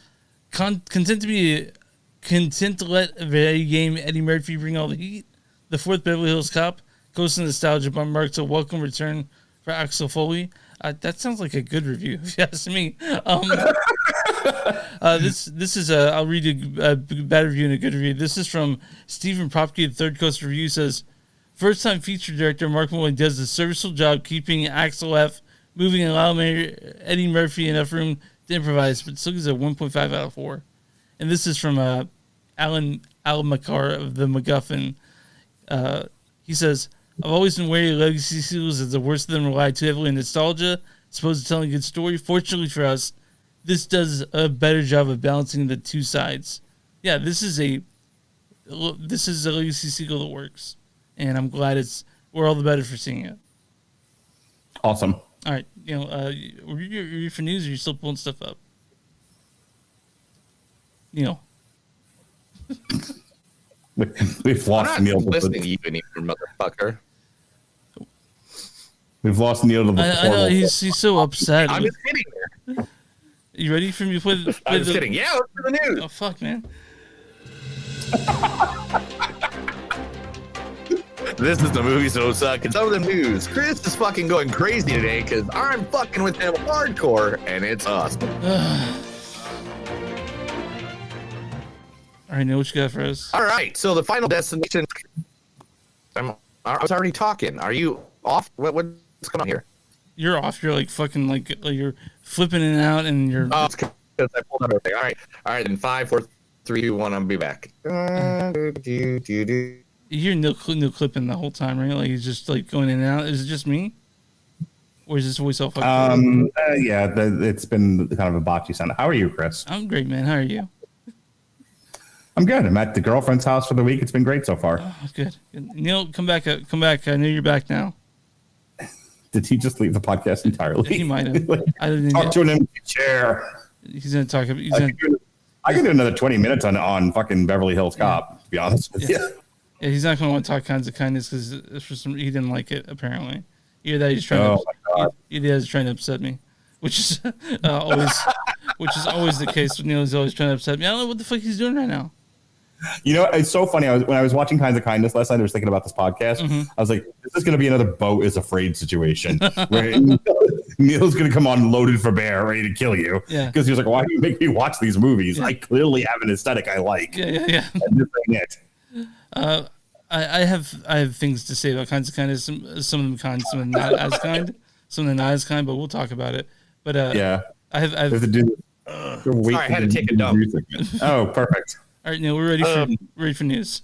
Content to let a video game Eddie Murphy bring all the heat. The fourth Beverly Hills Cop goes to nostalgia, but marks a welcome return for Axel Foley. That sounds like a good review, if you ask me. This is I'll read a bad review and a good review. This is from Stephen Propke of Third Coast Review. Says, first-time feature director Mark Radulich does a serviceable job keeping Axel F moving and allowing Eddie Murphy enough room to improvise, but still gives a 1.5 out of 4. And this is from Alan Almacar of the MacGuffin. He says, I've always been wary of legacy sequels as the worst of them rely too heavily on nostalgia, as opposed to telling a good story. Fortunately for us, this does a better job of balancing the two sides. Yeah, this is a legacy sequel that works, and I'm glad we're all the better for seeing it. Awesome. All right, ready for news, or are you still pulling stuff up? We've lost Neil. Listening to you anymore, motherfucker. We've lost Neil to the I know he's so upset. I'm just kidding. There. You ready for me to play I'm just kidding. Yeah, let's do the news. Oh fuck, man. This is the movie so suck. It's over the news. Chris is fucking going crazy today because I'm fucking with him hardcore, and it's awesome. All right, Neil, what you got for us? All right, so the Final Destination. I was already talking. Are you off? What's going on here? You're off. You're like fucking like you're flipping in and out, and you're. Oh, it's because I pulled up everything. All right. Then 5, 4, 3, 2, 1. I'll be back. You hear Neil clipping the whole time, right? Like he's just like going in and out. Is it just me, or is this voice all fucking? Yeah, it's been kind of a botchy sound. How are you, Chris? I'm great, man. How are you? I'm good. I'm at the girlfriend's house for the week. It's been great so far. Oh, good. Neil, come back. Come back. I know you're back now. Did he just leave the podcast entirely? He might have. Talk to an empty chair. He's gonna talk. I can do another 20 minutes on fucking Beverly Hills Cop. To be honest with you. Yeah, he's not gonna want to talk kinds of kindness because for some he didn't like it apparently. Either that he's trying either he's trying to upset me, which is always the case with Neil. He's always trying to upset me. I don't know what the fuck he's doing right now. You know, it's so funny. When I was watching Kinds of Kindness last night, I was thinking about this podcast. Mm-hmm. I was like, this is going to be another Bo is Afraid situation where Neil's going to come on loaded for bear, ready to kill you. Yeah. Because he was like, why do you make me watch these movies? Yeah. I clearly have an aesthetic I like. Yeah. And this ain't it. I have things to say about Kinds of Kindness. Some of them kind, some of them not as kind. Some of them not as kind, but we'll talk about it. But yeah. I have to do. Sorry, I had to take a dump. Oh, perfect. All right, Neil, we're ready for news.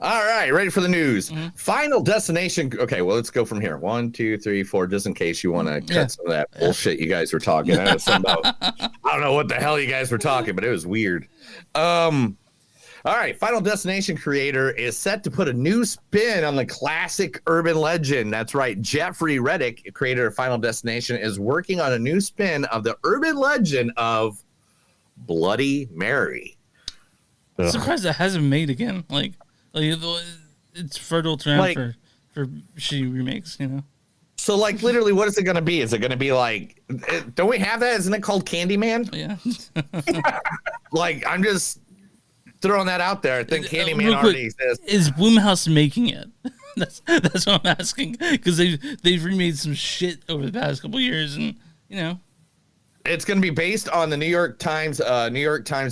All right, ready for the news. Mm-hmm. Final Destination. Okay, well, let's go from here. 1, 2, 3, 4, just in case you want to cut some of that bullshit you guys were talking. I don't know what the hell you guys were talking, but it was weird. All right, Final Destination creator is set to put a new spin on the classic urban legend. That's right. Jeffrey Reddick, creator of Final Destination, is working on a new spin of the urban legend of Bloody Mary. I'm surprised it hasn't made again. Like it's fertile ground for shitty remakes, you know? So, literally, what is it going to be? Is it going to be don't we have that? Isn't it called Candyman? Yeah. I'm just throwing that out there. I think Candyman already exists. Is Blumhouse making it? That's what I'm asking, because they've remade some shit over the past couple years, and you know. It's going to be based on the New York Times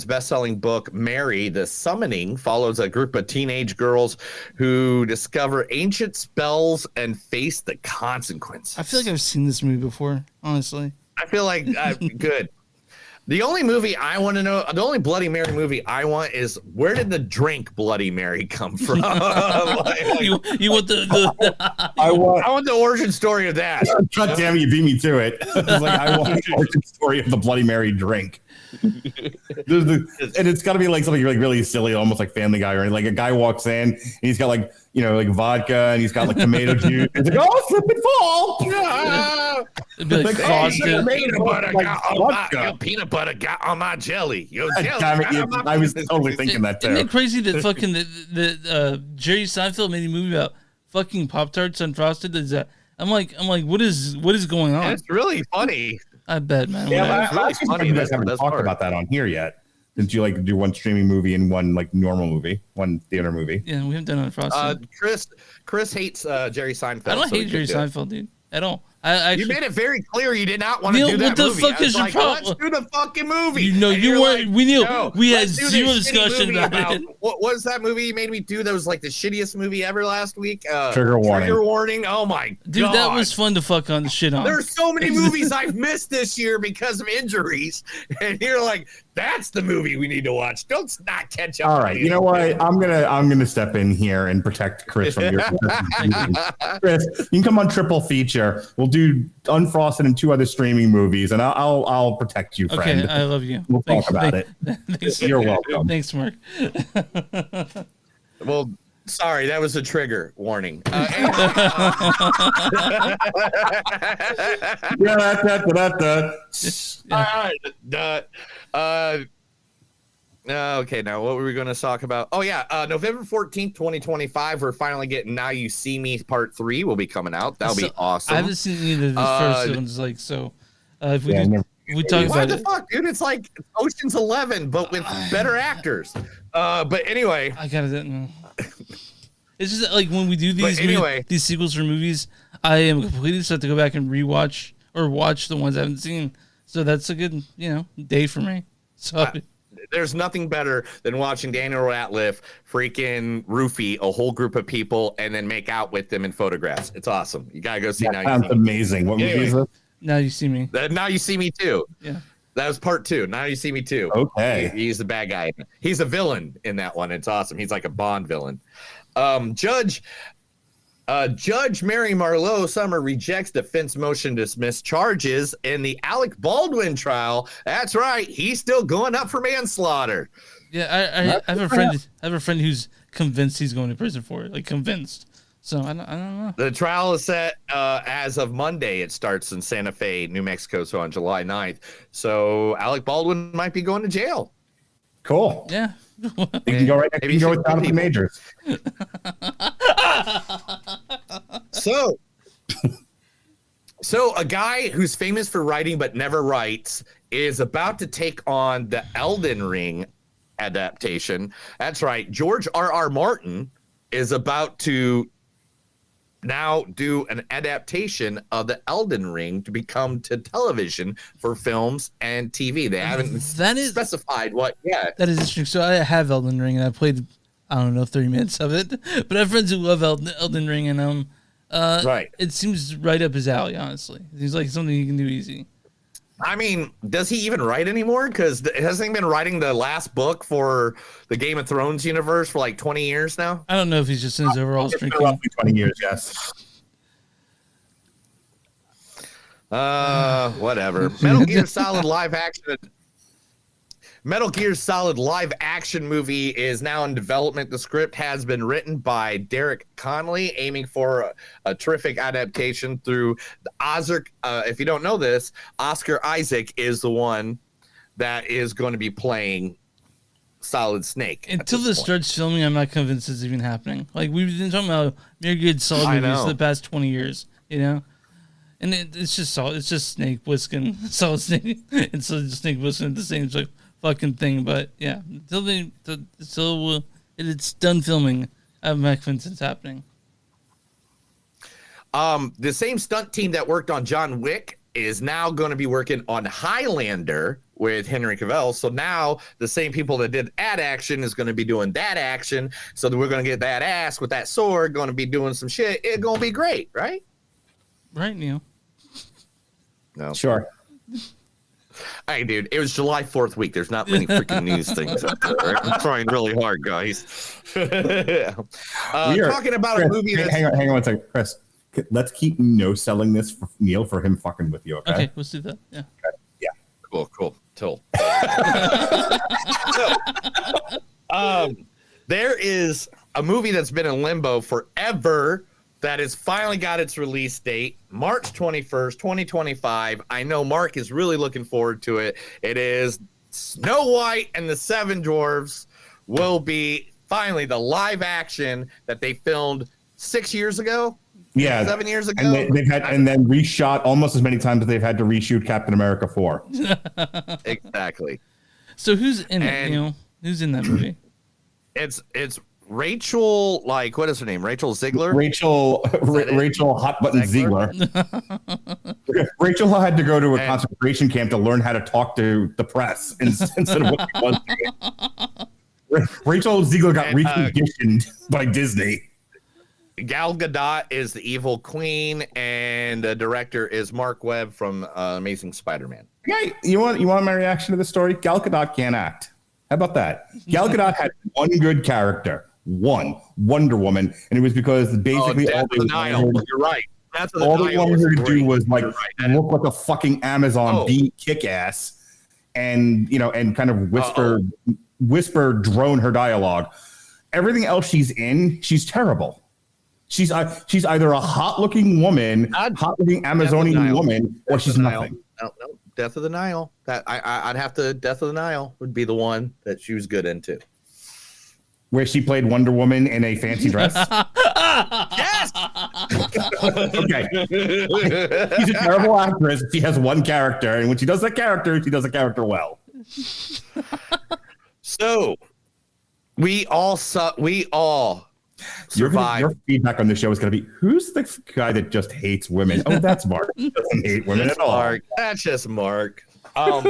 best-selling book Mary. The Summoning follows a group of teenage girls who discover ancient spells and face the consequences. I feel like I've seen this movie before, honestly. I feel like good. The only movie I want to know, the only Bloody Mary movie I want is where did the drink Bloody Mary come from? You want I want the origin story of that. God damn it, you beat me to it. I want the origin story of the Bloody Mary drink. And it's got to be something really silly, almost like Family Guy, or a guy walks in and he's got vodka and he's got tomato juice. It's oh, slip and fall. It'd be hey, peanut butter got on my jelly. Yo, jelly. Damn it, I was totally thinking that too. Isn't it crazy that fucking Jerry Seinfeld made a movie about fucking Pop-Tarts unfrosted? I'm like, what is going on? It's really funny. I bet, man. Yeah, it's really funny. You guys haven't talked about that on here yet. Since you do one streaming movie and one normal movie, one theater movie. Yeah, we haven't done it on Frosted. Chris hates Jerry Seinfeld. I don't hate Jerry Seinfeld, dude, at all. You made it very clear you did not want to do that movie. What the fuck is your problem? Let's do the fucking movie. You weren't. We knew. No, we had zero discussion about it. What was that movie you made me do? That was the shittiest movie ever last week. Trigger Warning. Trigger Warning. Oh my god, dude, that was fun to fuck on the shit on. There's so many movies I've missed this year because of injuries, and you're like, that's the movie we need to watch. Don't not catch up. All right, you know what? I'm gonna step in here and protect Chris from your. Chris, you can come on triple feature. We'll do Unfrosted and 2 other streaming movies, and I'll protect you, friend. Okay, I love you. We'll talk about it. Thanks. You're welcome. Thanks, Mark. Well, Sorry, that was a trigger warning. Okay, now what were we going to talk about? Oh, yeah. November 14th, 2025, we're finally getting Now You See Me Part 3 will be coming out. That'll be awesome. I haven't seen either of the first ones. Like, so if we we talk about the fuck, dude? It's like Ocean's 11, but with better actors. But anyway, I kind of didn't know. It's just like when we do these these sequels for movies, I am completely set to go back and rewatch or watch the ones I haven't seen. So that's a good, day for me. So there's nothing better than watching Daniel Radcliffe freaking roofie a whole group of people and then make out with them in photographs. It's awesome. You gotta go see Now You See Me. Sounds amazing. What movie is this? Now You See Me. Now You See Me Too. Yeah. That was part 2. Now You See Me Too. Okay. He's the bad guy. He's a villain in that one. It's awesome. He's like a Bond villain. Judge Mary Marlowe Summer rejects defense motion to dismiss charges in the Alec Baldwin trial. That's right. He's still going up for manslaughter. Yeah, I have a friend. I have a friend who's convinced he's going to prison for it. Like convinced. So I don't know. The trial is set as of Monday. It starts in Santa Fe, New Mexico, so on July 9th. So Alec Baldwin might be going to jail. Cool. Yeah. You can go right next. You can go with Jonathan Majors. So a guy who's famous for writing but never writes is about to take on the Elden Ring adaptation. That's right. George R.R. Martin is about to now do an adaptation of the Elden Ring to become to television for films and TV. They haven't specified what yet. That is interesting. So I have Elden Ring and I played, 30 minutes of it, but I have friends who love Elden Ring and right. It seems right up his alley, honestly. It seems like something you can do easy. I mean, does he even write anymore? Because hasn't he been writing the last book for the Game of Thrones universe for like 20 years now? I don't know if he's just in his overalls drinking. Roughly 20 years, yes. Whatever. Metal Gear Solid live action movie is now in development. The script has been written by Derek Connolly, aiming for a terrific adaptation through the Oscar. If you don't know this, Oscar Isaac is the one that is going to be playing Solid Snake. Until this starts filming, I'm not convinced it's even happening. Like we've been talking about very good Solid movies for the past 20 years, And it's just Solid. It's just Snake whisking Solid Snake, and so Snake whisking at the same fucking thing. But yeah, until it's done filming, I'm not convinced it's happening. The same stunt team that worked on John Wick is now going to be working on Highlander with Henry Cavill. So now the same people that did that action is going to be doing that action. So that we're going to get that ass with that sword, going to be doing some shit. It's going to be great, right? Right, Neil. No. Sure. Hey, dude, it was July 4th week. There's not many freaking news things out there. Right? I'm trying really hard, guys. Talking about Chris, a movie that's... Hang on 1 second. Chris, let's keep no-selling this for Neil for him fucking with you, okay? Okay, let's do that. Yeah. Okay. Yeah. Cool. There is a movie that's been in limbo forever that has finally got its release date, March 21st, 2025. I know Mark is really looking forward to it. It is Snow White and the Seven Dwarfs will be finally the live action that they filmed 6 years ago. Yeah. 7 years ago. And they've had and then reshot almost as many times as they've had to reshoot Captain America 4. Exactly. So who's in it, Neil? Who's in that movie? It's Rachel, like, what is her name? Rachel Ziegler? Rachel Hot Button Ziegler. Rachel had to go to a concentration camp to learn how to talk to the press instead of what she was doing. Rachel Ziegler got reconditioned by Disney. Gal Gadot is the evil queen, and the director is Mark Webb from Amazing Spider-Man. Yeah, you want my reaction to the story? Gal Gadot can't act. How about that? Gal Gadot had one good character. One Wonder Woman, and it was because basically all they wanted her to do was like look like a fucking Amazon, be kick ass, and and kind of whisper drone her dialogue. everything else she's in, she's terrible. She's either a hot-looking woman, hot-looking Amazonian woman, or she's nothing. No, Death of the Nile. I'd have to. Death of the Nile would be the one that she was good into. Where she played Wonder Woman in a fancy dress. Yes. Okay. She's a terrible actress. She has one character, and when she does that character, she does the character well. So we all survived. Your feedback on the show is going to be, who's the guy that just hates women? Oh, that's Mark. He doesn't hate women at all. Mark. That's just Mark. I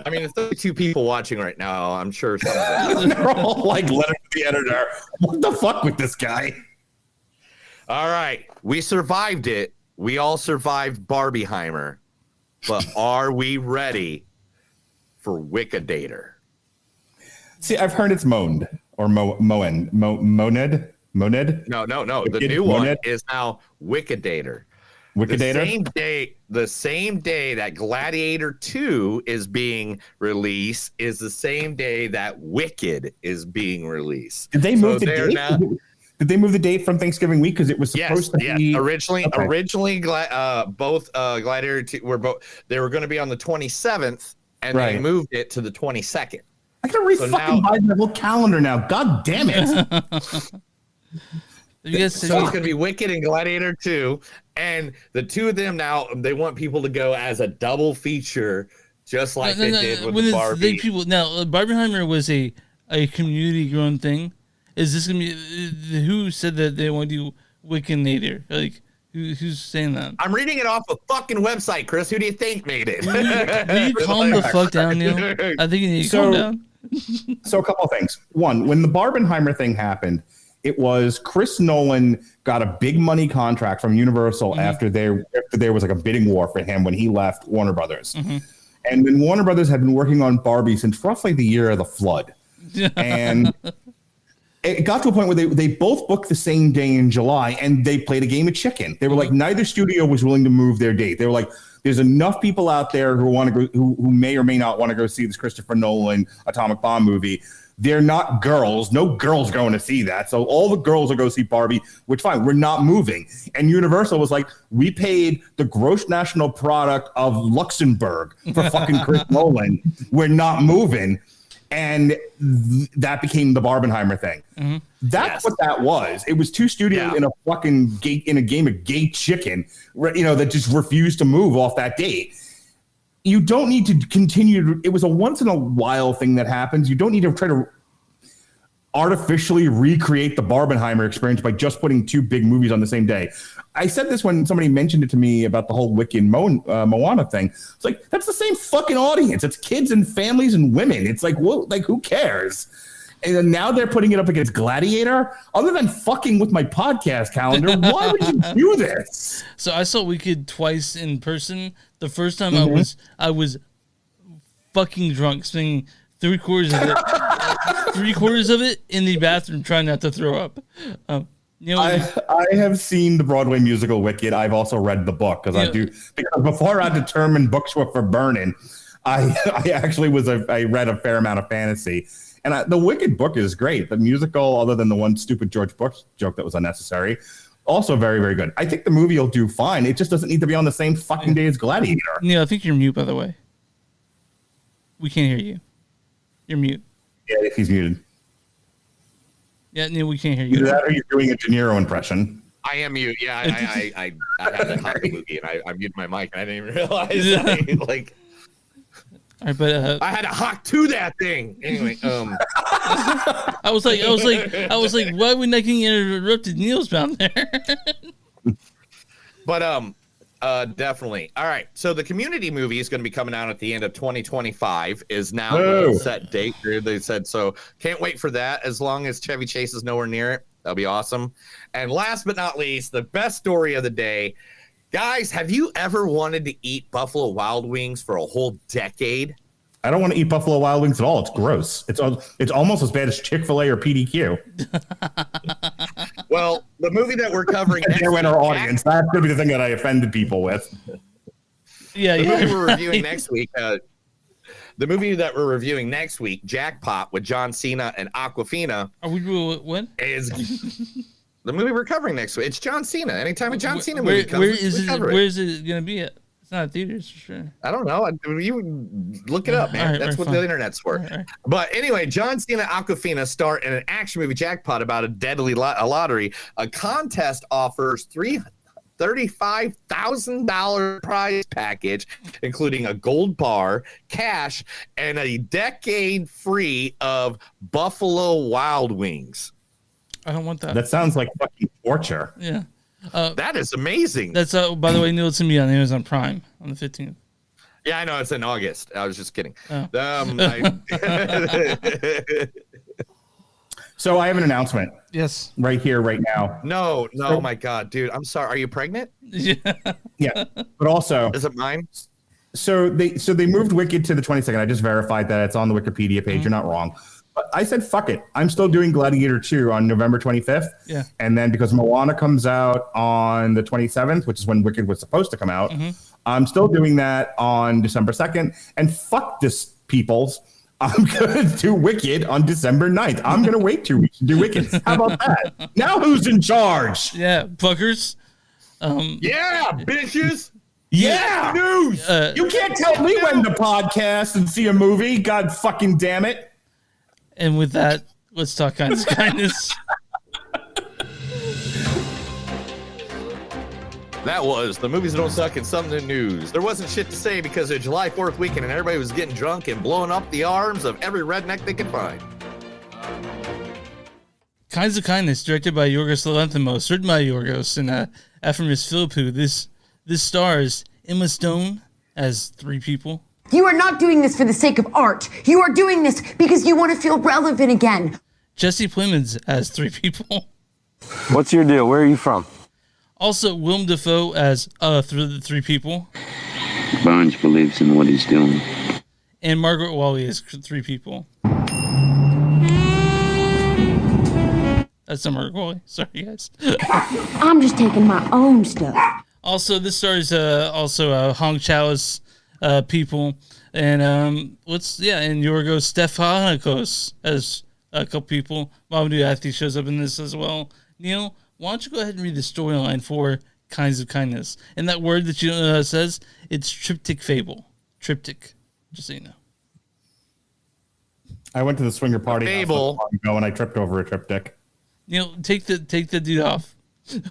mean, there's 32 people watching right now. I'm sure some of them. They're all like, let him be editor. What the fuck with this guy? All right. We survived it. We all survived Barbieheimer. But are we ready for Wikidata? See, I've heard it's moaned or moned. No. The new one is now Wikidata. Wikidata? The same day that Gladiator 2 is being released is the same day that Wicked is being released. Did they move the date? Did they move the date from Thanksgiving week? Because it was supposed to be originally both Gladiator 2 were they were going to be on the 27th, and they moved it to the 22nd. I gotta buy my whole calendar now. God damn it. So it's going to be Wicked and Gladiator 2, and the two of them now, they want people to go as a double feature, just like they did with the Barbie. Barbieheimer was a community-grown thing. Is this going to be... Who said that they want to do Wikinator? Like, who's saying that? I'm reading it off a fucking website, Chris. Who do you think made it? Will you calm the fuck down, Neil? I think you need to calm down. So a couple of things. One, when the Barbenheimer thing happened, it was Chris Nolan got a big money contract from Universal after there was like a bidding war for him when he left Warner Brothers. And then Warner Brothers had been working on Barbie since roughly the year of the flood. And it got to a point where they both booked the same day in July, and they played a game of chicken. They were like, neither studio was willing to move their date. They were like, there's enough people out there who want to go, who may or may not want to go see this Christopher Nolan atomic bomb movie. They're not girls. No girls going to see that. So all the girls will go see Barbie, which fine, we're not moving. And Universal was like, we paid the gross national product of Luxembourg for fucking Chris Nolan. We're not moving. And that became the Barbenheimer thing. That's what that was. It was two studios in a fucking in a game of gay chicken, that just refused to move off that date. You don't need to continue. It was a once in a while thing that happens. You don't need to try to artificially recreate the Barbenheimer experience by just putting two big movies on the same day. I said this when somebody mentioned it to me about the whole Wicked Moana thing. It's like, that's the same fucking audience. It's kids and families and women. It's like, well, like, who cares? And then now they're putting it up against Gladiator. Other than fucking with my podcast calendar, why would you do this? So I saw Wicked twice in person. The first time I was fucking drunk, spending 3/4 of it, 3/4 of it in the bathroom, trying not to throw up. I have seen the Broadway musical Wicked. I've also read the book because before I determined books were for burning, I actually I read a fair amount of fantasy. And the Wicked book is great. The musical, other than the one stupid George Bush joke that was unnecessary, also very, very good. I think the movie will do fine. It just doesn't need to be on the same fucking day as Gladiator. Neil, I think you're mute, by the way. We can't hear you. You're mute. Yeah, he's muted. Yeah, Neil, we can't hear you. Either that or you're doing a De Niro impression. I am mute. Yeah, I had that hot movie, and I muted my mic, and I didn't even realize. All right, but I had to hawk to that thing. Anyway, I was like, why would not getting interrupted? Neil's down there. But definitely. All right. So the Community movie is going to be coming out at the end of 2025. Is now the set date. They said so. Can't wait for that. As long as Chevy Chase is nowhere near it, that'll be awesome. And last but not least, the best story of the day. Guys, have you ever wanted to eat Buffalo Wild Wings for a whole decade? I don't want to eat Buffalo Wild Wings at all. It's gross. It's almost as bad as Chick-fil-A or PDQ. Well, the movie that we're covering next week, our audience. That's going to be the thing that I offended people with. The movie we're reviewing next week, the movie that we're reviewing next week, Jackpot, with John Cena and Aquafina. Are we doing what? Is the movie we're covering next week? It's John Cena. Anytime a John Cena movie comes, where is it going to be at? It's not at theaters for sure. I don't know. You look it up, man. That's what the internet's for. Right. But anyway, John Cena and Aquafina star in an action movie, Jackpot, about a deadly lottery. A contest offers $35,000 prize package, including a gold bar, cash, and a decade free of Buffalo Wild Wings. I don't want that. That sounds like fucking torture. Yeah. That is amazing. That's by the way, Neil, it's gonna be on Amazon Prime on the 15th. Yeah, I know it's in August. I was just kidding. Oh. So I have an announcement. Yes. Right here, right now. No, my God, dude. I'm sorry. Are you pregnant? Yeah. Yeah. But also, is it mine? So they moved Wicked to the 22nd. I just verified that it's on the Wikipedia page. You're not wrong. But I said, fuck it. I'm still doing Gladiator 2 on November 25th. Yeah. And then because Moana comes out on the 27th, which is when Wicked was supposed to come out, I'm still doing that on December 2nd. And fuck this, peoples. I'm going to do Wicked on December 9th. I'm going to wait 2 weeks to do Wicked. How about that? Now who's in charge? Yeah, fuckers. Yeah, bitches. Yeah. News. You can't tell me when to podcast and see a movie. God fucking damn it. And with that, let's talk Kinds of Kindness. That was the movies that don't suck and something news. There wasn't shit to say because of July 4th weekend and everybody was getting drunk and blowing up the arms of every redneck they could find. Kinds of Kindness, directed by Yorgos Lanthimos, written by Yorgos and Ephraim Philippou. This stars Emma Stone as 3 people. You are not doing this for the sake of art. You are doing this because you want to feel relevant again. Jesse Plemons as 3 people. What's your deal? Where are you from? Also, Willlem Dafoe as 3 people. Barnes believes in what he's doing. And Margaret Walley as 3 people. That's not Margaret Walley. Sorry, guys. I'm just taking my own stuff. Also, this stars Hong Chau's people, and and Yorgos Stephanikos as a couple people. Mamadou Athie shows up in this as well. Neil, why don't you go ahead and read the storyline for Kinds of Kindness? And that word that you says, it's triptych fable. Triptych, just so you know. I went to the swinger party Fable. ago and I tripped over a triptych. Neil, take the dude off.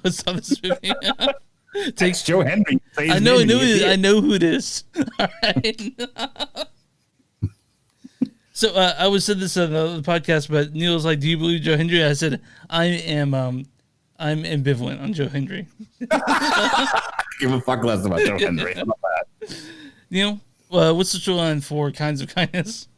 What's up this movie? Takes Joe Henry. I know who it is. All right. So I was said this on the podcast, but Neil was like, "Do you believe Joe Hendry?" I said, I'm ambivalent on Joe Hendry." Give a fuck less about Joe Hendry. How about that? Neil, what's the storyline for Kinds of Kindness?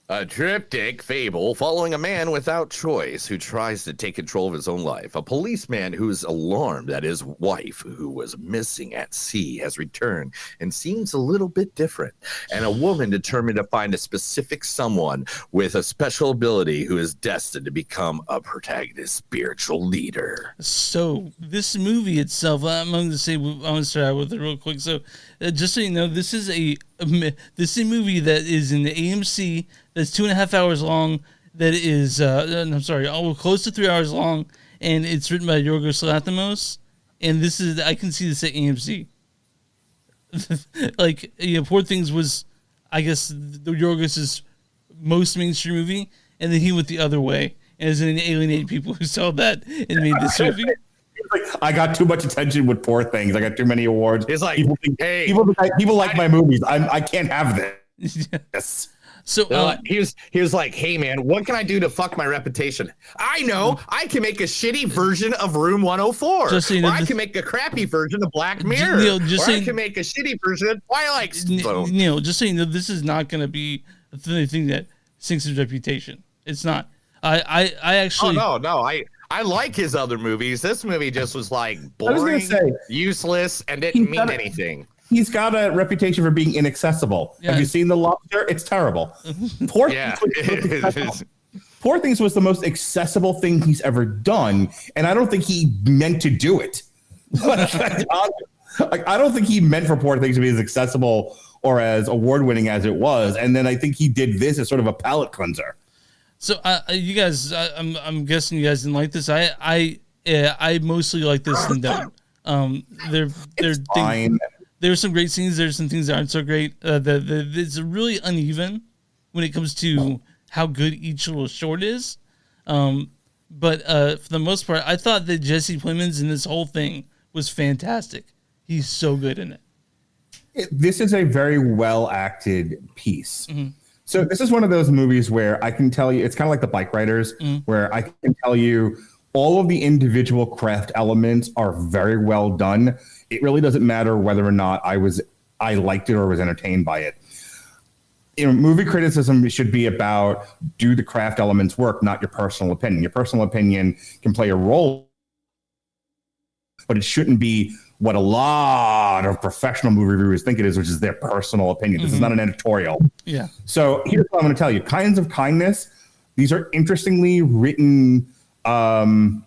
A triptych fable following a man without choice who tries to take control of his own life. A policeman who's alarmed that his wife, who was missing at sea, has returned and seems a little bit different. And a woman determined to find a specific someone with a special ability who is destined to become a protagonist spiritual leader. So this movie itself, I'm going to start out with it real quick. So just so you know, this is a movie that is in the AMC. That's 2.5 hours long. That is, close to 3 hours long, and it's written by Yorgos Lanthimos. And this is, I can see this at AMC. Poor Things was, I guess, the Yorgos's most mainstream movie, and then he went the other way, and is going to alienate people who saw that and made this movie. I got too much attention with Poor Things. I got too many awards. It's like, people like my movies. I can't have this. Yes. So he was like, "Hey man, what can I do to fuck my reputation? I know I can make a shitty version of Room 104, or I can make a crappy version of Black Mirror, I can make a shitty version of Twilight Zone." Neil, just so you know, this is not going to be the thing that sinks his reputation. It's not. I actually. Oh no, I like his other movies. This movie just was like boring, useless, and didn't mean anything. He's got a reputation for being inaccessible. Yeah. Have you seen The Lobster? It's terrible. Poor Things was the most accessible thing he's ever done, and I don't think he meant to do it. Like, I don't think he meant for Poor Things to be as accessible or as award-winning as it was. And then I think he did this as sort of a palate cleanser. So you guys, I'm guessing you guys didn't like this. I mostly like this than don't. They're fine. There's some great scenes. There's some things that aren't so great. It's really uneven when it comes to how good each little short is. But for the most part, I thought that Jesse Plemons in this whole thing was fantastic. He's so good in it. This is a very well acted piece. Mm-hmm. So this is one of those movies where I can tell you, it's kind of like The Bike Riders, where I can tell you all of the individual craft elements are very well done. It really doesn't matter whether or not I liked it or was entertained by it. You know, movie criticism should be about, do the craft elements work, not your personal opinion. Your personal opinion can play a role, but it shouldn't be what a lot of professional movie reviewers think it is, which is their personal opinion. This is not an editorial. Yeah. So here's what I'm going to tell you. Kinds of Kindness, these are interestingly written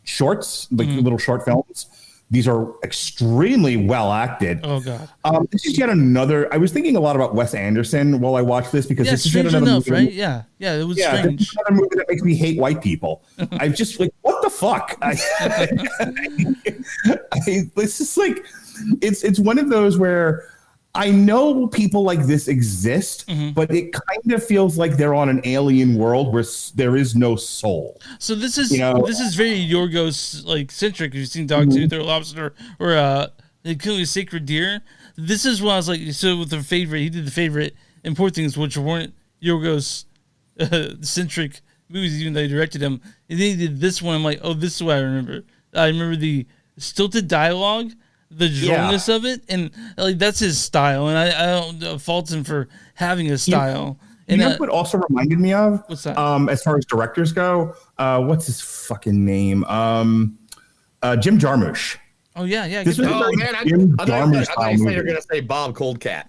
shorts, like little short films. These are extremely well acted. Oh God! This is yet another. I was thinking a lot about Wes Anderson while I watched this because this is yet strange another enough, movie. right? Yeah, it was Yeah, strange. this is another movie that makes me hate white people. I'm just like, what the fuck? It's just like, it's one of those where I know people like this exist, but it kind of feels like they're on an alien world where there is no soul. So this is this is very Yorgos like centric. If you've seen Dogtooth or Lobster or Killing a Sacred Deer, this is what I was like. So with the favorite, he did the favorite and Poor Things, which weren't Yorgos centric movies, even though he directed them. And then he did this one. I'm like, oh, this is what I remember. I remember the stilted dialogue, the drillness of it, and like that's his style, and I don't fault him for having a style. You know what also reminded me of? What's that? As far as directors go, what's his fucking name? Jim Jarmusch. Oh yeah. This was Oh man, I thought you were gonna say Bob Coldcat.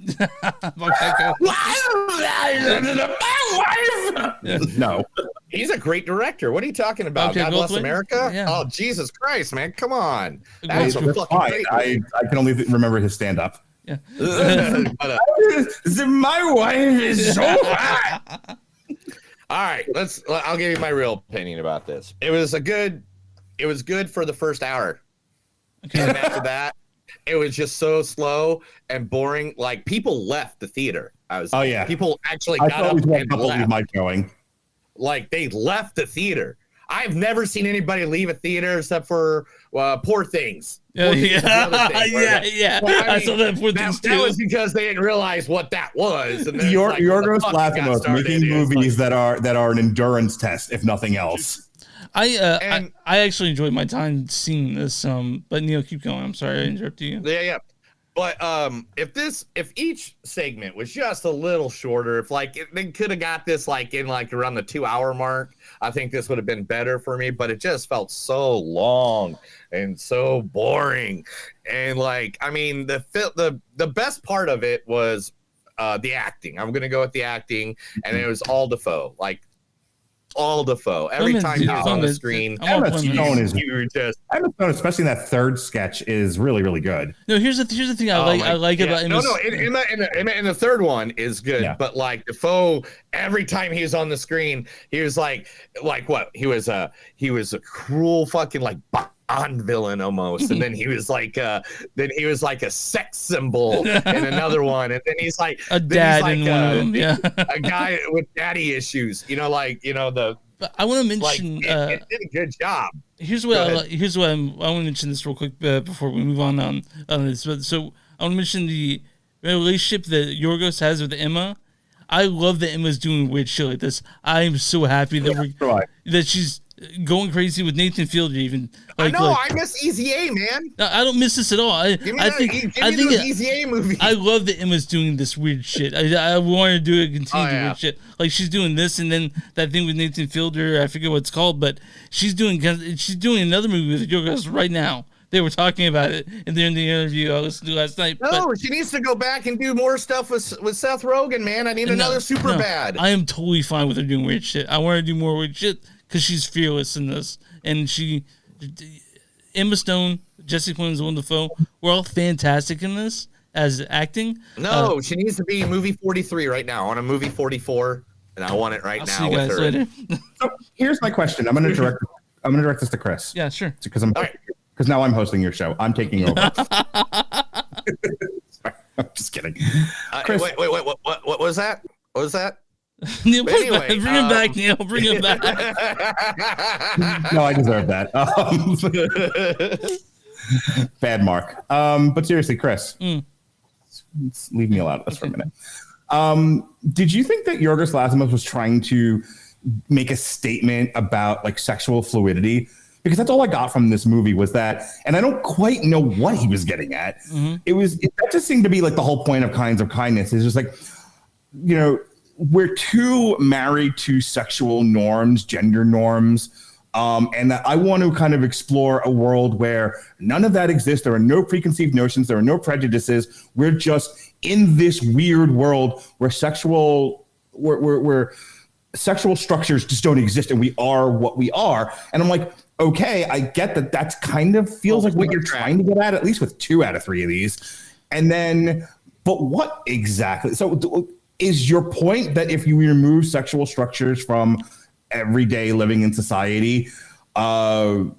No, he's a great director. What are you talking about? Okay, God Bless Goldwyn? America? Yeah. Oh Jesus Christ, man! Come on, that's a that's fucking fine. great. I can only remember his stand up. Yeah. My wife is so hot. All right, I'll give you my real opinion about this. It was good for the first hour. Okay. And after that, it was just so slow and boring. Like people left the theater. People actually got up and left. Going. Like they left the theater. I've never seen anybody leave a theater except for Poor Things. Yeah. Well, I saw that Poor Things too. That was because they didn't realize what that was. And Yorgos Lanthimos making movies that are an endurance test, if nothing else. I actually enjoyed my time seeing this. But Neil, keep going. I'm sorry I interrupted you. Yeah. But if each segment was just a little shorter, if they could have got this in around the 2 hour mark, I think this would have been better for me. But it just felt so long and so boring. And the best part of it was the acting. I'm gonna go with the acting, and it was all Dafoe. All Dafoe. Every time he was on the screen, Emma Stone, especially in that third sketch, is really, really good. No, here's the thing I like about Emma. Emma in the third one is good, but Dafoe, every time he was on the screen, he was like what? He was a cruel fucking Bond villain almost, and then he was like a sex symbol in another one, and then he's like a dad in one of them, a guy with daddy issues, But I want to mention it did a good job. Here's what I want to mention this real quick before we move on this. So I want to mention the relationship that Yorgos has with Emma. I love that Emma's doing weird shit like this. I am so happy that that she's going crazy with Nathan Fielder. Even I miss Easy A, man. I don't miss this at all. I think Easy A movies. I love that Emma's doing this weird shit. I want her to do it, continue doing weird shit. Like she's doing this, and then that thing with Nathan Fielder. I forget what it's called, but she's doing another movie with Yorgos right now. They were talking about it in the interview I listened to last night. No, she needs to go back and do more stuff with Seth Rogen, man. I need another Superbad. I am totally fine with her doing weird shit. I want her to do more weird shit because she's fearless in this. And Emma Stone Jesse Plemons, Willlem Dafoe were all fantastic in this as acting. No, she needs to be movie 43 right now. On a movie 44, and I want it right now. See you with guys her. later. So here's my question. I'm gonna direct this to Chris. Yeah, sure. Because now I'm hosting your show. I'm taking over. Sorry, I'm just kidding. Chris, Wait. What was that? What was that? Neil, But anyway, bring him back, Neil. Bring him back. no, I deserve that. Bad Mark. But seriously, Chris, let's leave me out of this for a minute. Did you think that Yorgos Lanthimos was trying to make a statement about like sexual fluidity? Because that's all I got from this movie was that, and I don't quite know what he was getting at. That just seemed to be like the whole point of Kinds of Kindness. It's just like, you know, we're too married to sexual norms, gender norms. And that I want to kind of explore a world where none of that exists. There are no preconceived notions. There are no prejudices. We're just in this weird world where sexual structures just don't exist, and we are what we are. And I'm like, okay, I get that. That's kind of feels like what you're trying to get at least with 2 out of 3 of these. And then, but what exactly? So is your point that if you remove sexual structures from everyday living in society, that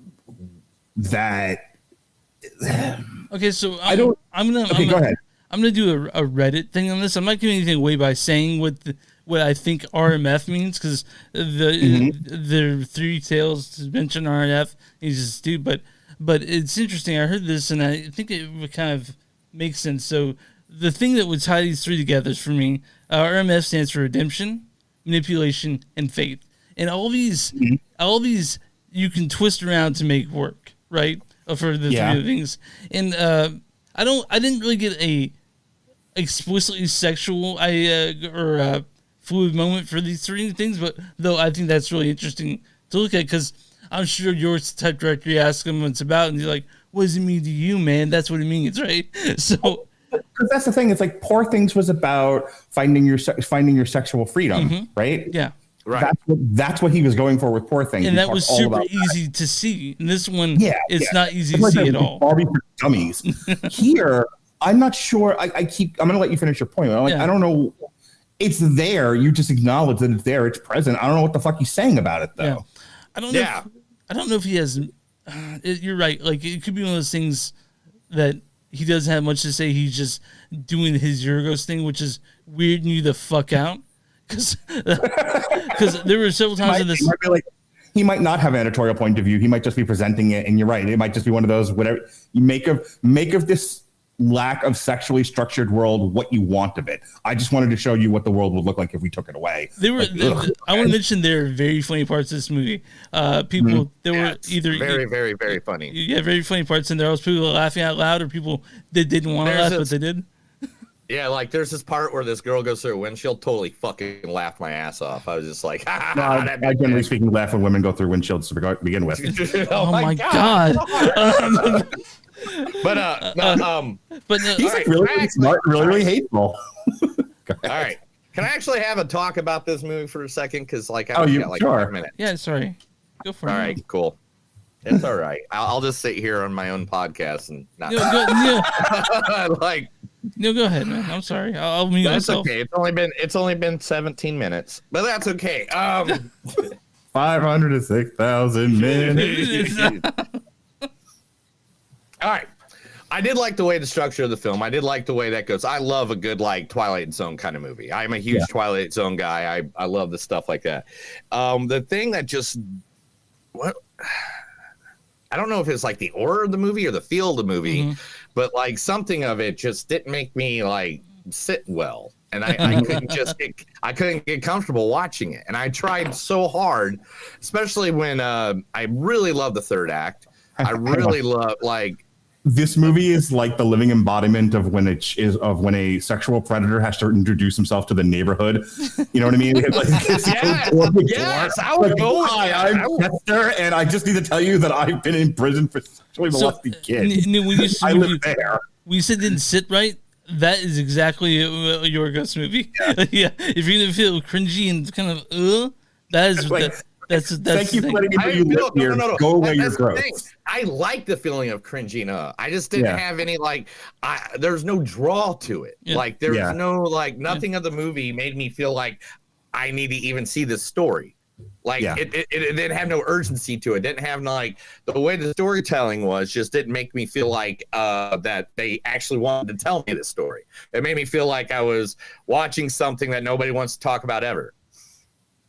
Okay, so I don't. I'm gonna go ahead. I'm gonna do a Reddit thing on this. I'm not giving anything away by saying what I think RMF means, because the 3 tales to mention RMF is just stupid. But it's interesting. I heard this and I think it would kind of make sense. So the thing that would tie these 3 together is, for me, RMF stands for redemption, manipulation, and faith. And all these you can twist around to make work, right? For the 3 things. And I didn't really get a explicitly sexual or fluid moment for these 3 things, but though I think that's really interesting to look at, because I'm sure you're the type director, you ask them what it's about, and you're like, what does it mean to you, man? That's what it means, right? So. Because that's the thing. It's like Poor Things was about finding your sexual freedom, right? Yeah. Right. That's what he was going for with Poor Things. And that was super easy to see. And this one, it's not easy to like see at all. Barbie for dummies. Here, I'm not sure. I'm going to let you finish your point. I don't know. It's there. You just acknowledge that it's there. It's present. I don't know what the fuck he's saying about it, though. Yeah. I don't know if he has. You're right. Like, it could be one of those things that he doesn't have much to say. He's just doing his Yorgos thing, which is weirding you the fuck out. Because there were several times in this. He might not have an editorial point of view. He might just be presenting it, and you're right. It might just be one of those, whatever you make of this lack of sexually structured world what you want of it. I just wanted to show you what the world would look like if we took it away. I want to mention there are very funny parts of this movie. Were either very, very, very funny. Yeah, very funny parts in there. Was people laughing out loud, or people that didn't want to laugh, but they did. Yeah, like there's this part where this girl goes through a windshield, totally fucking laughed my ass off. I was just like, I generally speaking laugh when women go through windshields to begin with. Oh my god. But he's like really smart, really hateful. All right, can I actually have a talk about this movie for a second? Because like, got like 5 minutes. Yeah, sorry. Go for it. All right, cool. It's all right. I'll just sit here on my own podcast and not No, go ahead, man. I'm sorry. I'll mute myself. Okay. It's only been 17 minutes, but that's okay. 506,000 minutes. All right. I did like the way the structure of the film. I did like the way that goes. I love a good like Twilight Zone kind of movie. I'm a huge Twilight Zone guy. I love the stuff like that. The thing that just I don't know if it's like the order of the movie or the feel of the movie, but like something of it just didn't make me like sit well. And I couldn't get comfortable watching it. And I tried so hard, especially when I really love the third act. I really love like this movie is like the living embodiment of when a sexual predator has to introduce himself to the neighborhood. You know what I mean? Yes, Hi, I'm Chester, and I just need to tell you that I've been in prison for sexually molesting kids. I live there. We said didn't sit right. That is exactly a Yorgos movie. Yeah. If you're gonna feel cringy and kind of that is like, That's Thank you the for letting me know you live here. Go away your growth. I like the feeling of cringing. I just didn't have any there's no draw to it. Yeah. Like there's no nothing of the movie made me feel like I need to even see this story. Like it didn't have no urgency to it. Didn't have the way the storytelling was just didn't make me feel like that they actually wanted to tell me the story. It made me feel like I was watching something that nobody wants to talk about ever.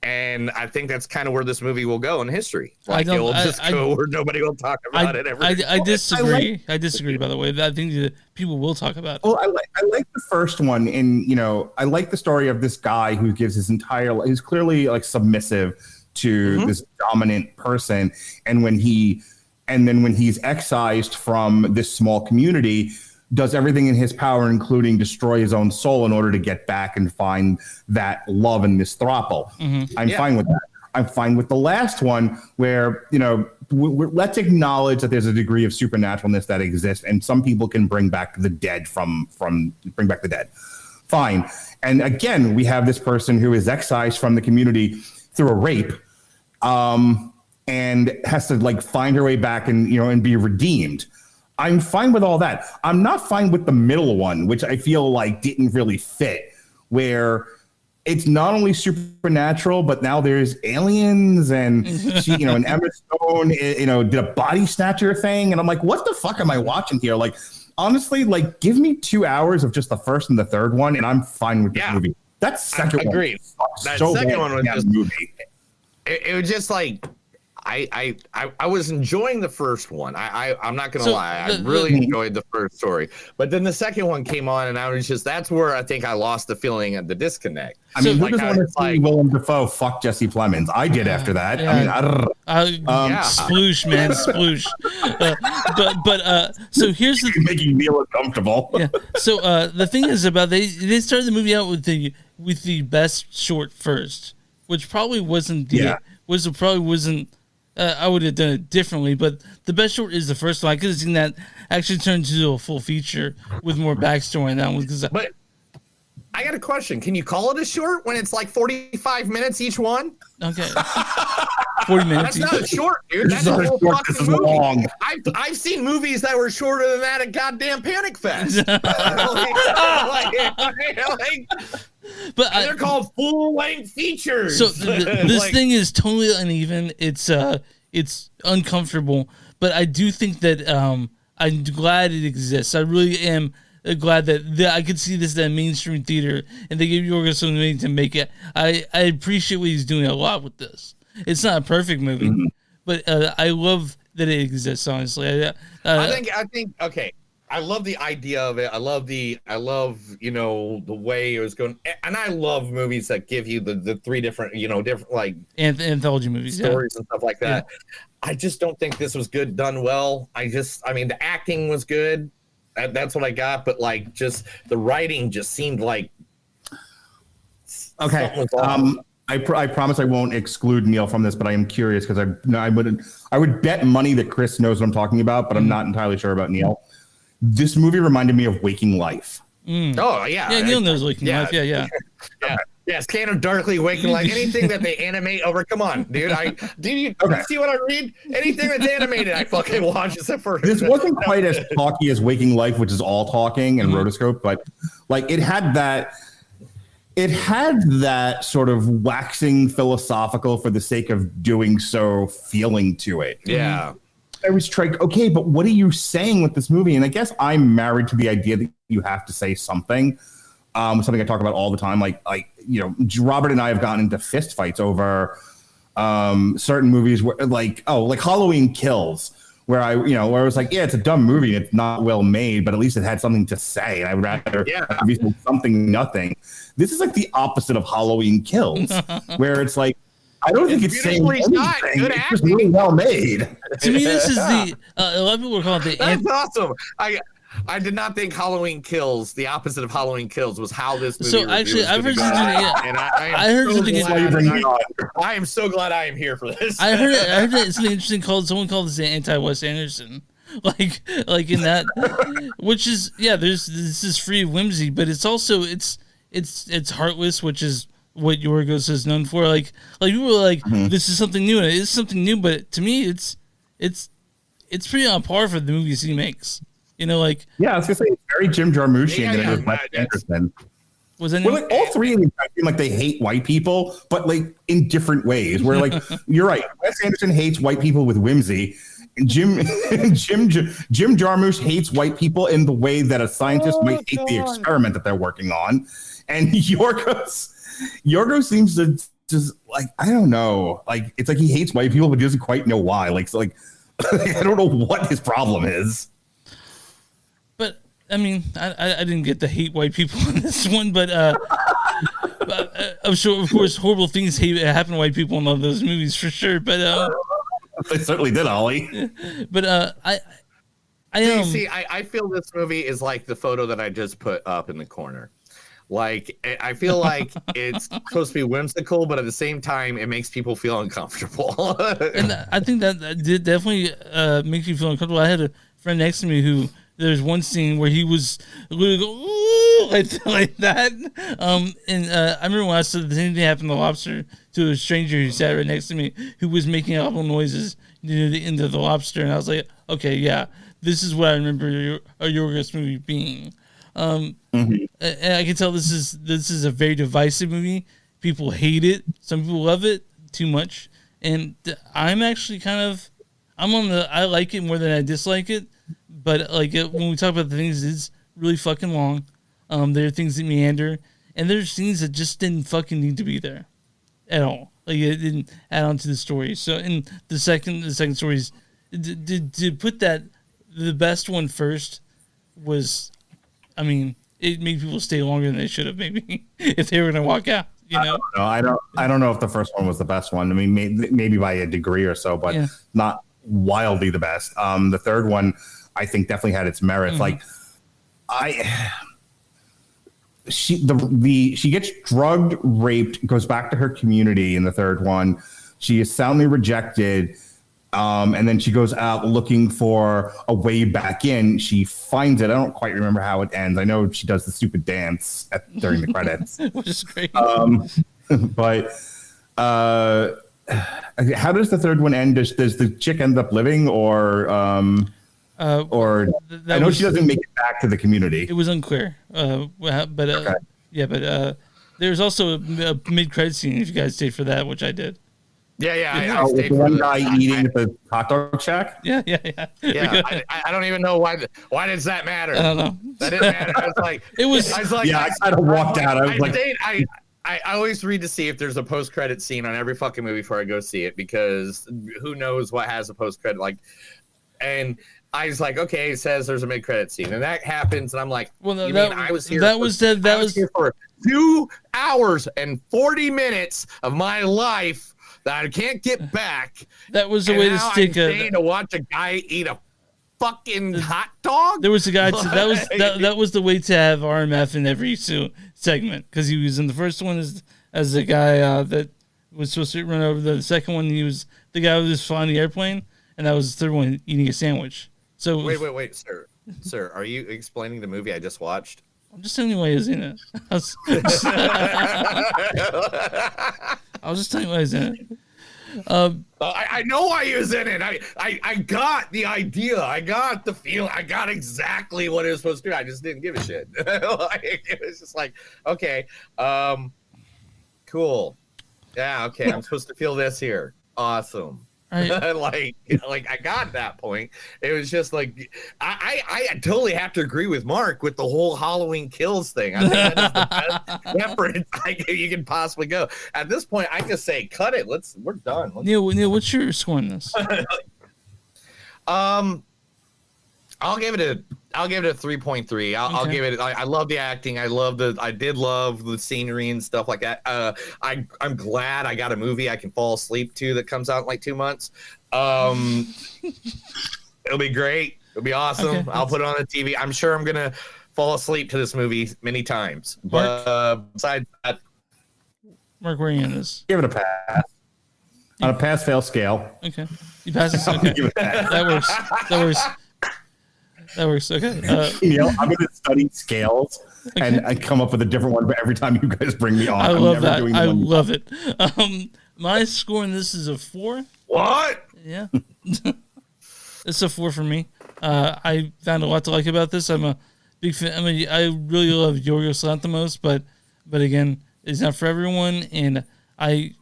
And I think that's kind of where this movie will go in history. Like it will just go where nobody will talk about it ever. I disagree. I disagree. By the way, I think that people will talk about it. Well, I like the first one, and I like the story of this guy who gives his entire life. He's clearly submissive to this dominant person, and when he's excised from this small community, does everything in his power, including destroy his own soul, in order to get back and find that love in this throuple. I'm fine with that. I'm fine with the last one where, let's acknowledge that there's a degree of supernaturalness that exists, and some people can bring back the dead bring back the dead. Fine. And again, we have this person who is excised from the community through a rape, and has to find her way back and be redeemed. I'm fine with all that. I'm not fine with the middle one, which I feel didn't really fit, where it's not only supernatural, but now there's aliens, and she, and Emma Stone, did a body snatcher thing, and I'm like, what the fuck am I watching here? Honestly, give me 2 hours of just the first and the third one, and I'm fine with this movie. That second one, agreed. That second one was just movie. It was just I was enjoying the first one. I'm not gonna lie. I really enjoyed the first story, but then the second one came on, and I was that's where I think I lost the feeling of the disconnect. I mean, who doesn't want to see Willlem Dafoe fuck Jesse Plemons? I did after that. Sploosh, man, sploosh. So here's the making me feel uncomfortable. Yeah. So the thing is about they started the movie out with the best short first, which probably wasn't I would have done it differently, but the best short is the first one. I could have seen that actually turn into a full feature with more backstory in that one. But I got a question. Can you call it a short when it's 45 minutes each one? Okay. 40 minutes. That's not a short, dude. That's a whole fucking movie. Long. I've seen movies that were shorter than that at goddamn Panic Fest. But they're called full-length features. So this thing is totally uneven. It's uncomfortable, but I do think that I'm glad it exists. I really am glad that I could see this at a mainstream theater, and they gave Yorgos something to make it. I appreciate what he's doing a lot with this. It's not a perfect movie, but I love that it exists. Honestly, I think okay. I love the idea of it. I love the way it was going, and I love movies that give you the three different anthology movies, stories and stuff like that. I just don't think this was good done well. I mean, the acting was good. That's what I got, but just the writing just seemed like okay. I promise I won't exclude Neil from this, but I am curious because I would bet money that Chris knows what I'm talking about, but I'm not entirely sure about Neil. This movie reminded me of Waking Life. Oh yeah, Neil knows Waking Life. Yeah. Yes, Scanner Darkly, Waking Life. Anything that they animate over. Come on, dude. Do you see what I read? Anything that's animated, I fucking watch except for. This wasn't quite as talky as Waking Life, which is all talking and rotoscope, but it had that. It had that sort of waxing philosophical for the sake of doing so feeling to it. Yeah. I was like, okay, but what are you saying with this movie? And I guess I'm married to the idea that you have to say something. Something I talk about all the time. Robert and I have gotten into fist fights over certain movies where like Halloween Kills, where I was like, yeah, it's a dumb movie. It's not well made, but at least it had something to say. And I would rather have something nothing. This is like the opposite of Halloween Kills, where it's like, I don't think it's saying anything. It's just really well made. To me, this is a lot of people were calling it That's awesome. I did not think Halloween Kills, the opposite of Halloween Kills, was how this movie. So actually, I've heard something. I heard something. I am so glad I am here for this. I heard something interesting someone called this anti-Wes Anderson. Like in that, which is this is free whimsy, but it's also it's heartless, which is what Yorgos is known for. Like people were like, this is something new, and it is something new. But to me, it's pretty on par for the movies he makes. You know, like I was gonna say it's very Jim Jarmusch than it is Wes Anderson. Was that like all three of them seem like they hate white people, but like in different ways. Where like you're right, Wes Anderson hates white people with whimsy. Jim Jarmusch hates white people in the way that a scientist might hate the experiment that they're working on, and Yorgos seems to just like I don't know, like it's like he hates white people, but he doesn't quite know why. Like I don't know what his problem is. But I mean, I didn't get to hate white people in this one, but I'm sure, of course, horrible things happen to white people in all those movies for sure. But they certainly did, Ollie. But I feel this movie is like the photo that I just put up in the corner. Like, I feel like it's supposed to be whimsical, but at the same time, it makes people feel uncomfortable. And I think that did definitely make you feel uncomfortable. I had a friend next to me who there's one scene where he was literally go like that. And I remember when I said the same thing happened to Lobster to a stranger who sat right next to me who was making awful noises near the end of the Lobster, and I was like, okay, yeah, this is what I remember a Yorgos movie being. And I can tell this is a very divisive movie. People hate it. Some people love it too much. And I'm actually I like it more than I dislike it. But like when we talk about the things, it's really fucking long. There are things that meander, and there's scenes that just didn't fucking need to be there at all. Like it didn't add on to the story. So in the second story is to put that the best one first was, I mean, it made people stay longer than they should have maybe if they were gonna walk out. You know, I don't know if the first one was the best one. I mean, maybe by a degree or so, but not wildly the best. The third one, I think, definitely had its merits. Like, she gets drugged, raped, goes back to her community in the third one. She is soundly rejected, and then she goes out looking for a way back in. She finds it. I don't quite remember how it ends. I know she does the stupid dance during the credits, which is great. But how does the third one end? Does the chick end up living, or I know she doesn't make it back to the community. It was unclear, but there's also a mid-credit scene if you guys stayed for that, which I did. I with the one guy eating at the hot dog shack. Yeah. I don't even know why. Why does that matter? I don't know. That didn't matter. I was like, I kind of walked out. I always read to see if there's a post-credit scene on every fucking movie before I go see it, because who knows what has a post-credit like. And I was like, okay, it says there's a mid-credit scene, and that happens, and I'm like, well, no, I was here. That was here for 2 hours and 40 minutes of my life that I can't get back. That was the way to stick to watch a guy eat a fucking hot dog. There was a guy. That was the way to have RMF in every segment, because he was in the first one as the guy that was supposed to run over. The second one, he was the guy who was flying the airplane, and that was the third one, eating a sandwich. So wait, sir, are you explaining the movie I just watched? I'm just telling you why he's in it. I was just telling you why he's in it. I know why he was in it. I got the idea. I got the feeling. I got exactly what it was supposed to do. I just didn't give a shit. It was just like, okay, cool. Yeah, okay. I'm supposed to feel this here. Awesome. Right. like I got that point. It was just like I totally have to agree with Mark with the whole Halloween Kills thing. I think that is the best reference you can possibly go. At this point, I just say cut it. We're done. Neil, what's your score on this? I'll give it a 3.3. I'll give it. I love the acting. I did love the scenery and stuff like that. I'm glad I got a movie I can fall asleep to that comes out in like 2 months. It'll be great. It'll be awesome. Okay. I'll put it on the TV. I'm sure I'm gonna fall asleep to this movie many times. But besides that, Mark, where are you in this? Give it a pass. On a pass-fail scale. Okay, you pass this. Okay, that works. That works. Okay. I'm going to study scales and I come up with a different one every time you guys bring me on. I love that. Doing I love it. My score in this is a 4. What? Yeah. It's a 4 for me. I found a lot to like about this. I'm a big fan. I mean, I really love Yorgos Lanthimos, but again, it's not for everyone. And I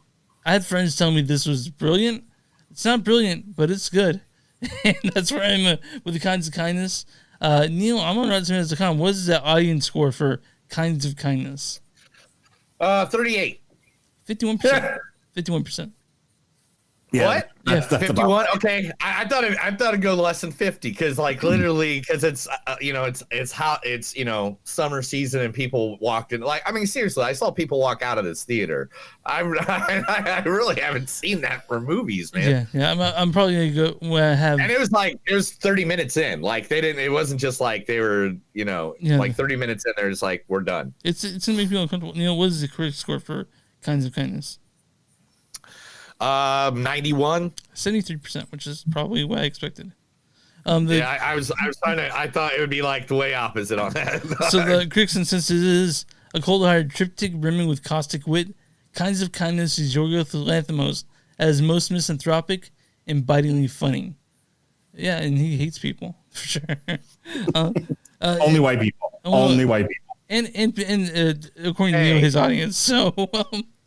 had friends tell me this was brilliant. It's not brilliant, but it's good. And that's where I'm with the Kinds of Kindness. Neil, I'm on RottenTomatoes.com. What is the audience score for Kinds of Kindness? 38. 51%. 51%. Yeah, what? That's 51. Okay, I thought it'd go less than 50 because, like, literally, because it's it's hot. It's summer season and people walked in. Like, I mean, seriously, I saw people walk out of this theater. I really haven't seen that for movies, man. Yeah. I'm probably gonna go when I have. And it was 30 minutes in. Like they didn't. It wasn't just like they were like 30 minutes in. They're just like, we're done. It's gonna make me uncomfortable. Neil, what is the correct score for Kinds of Kindness? 91, 73%, which is probably what I expected. I was trying to. I thought it would be like the way opposite on that. So the critics and since it is a cold-hearted triptych brimming with caustic wit, Kinds of Kindness is Yorgos Lanthimos as most misanthropic and bitingly funny. Yeah, and he hates people for sure. Only white people. Only white people. And according to Neil, his audience. So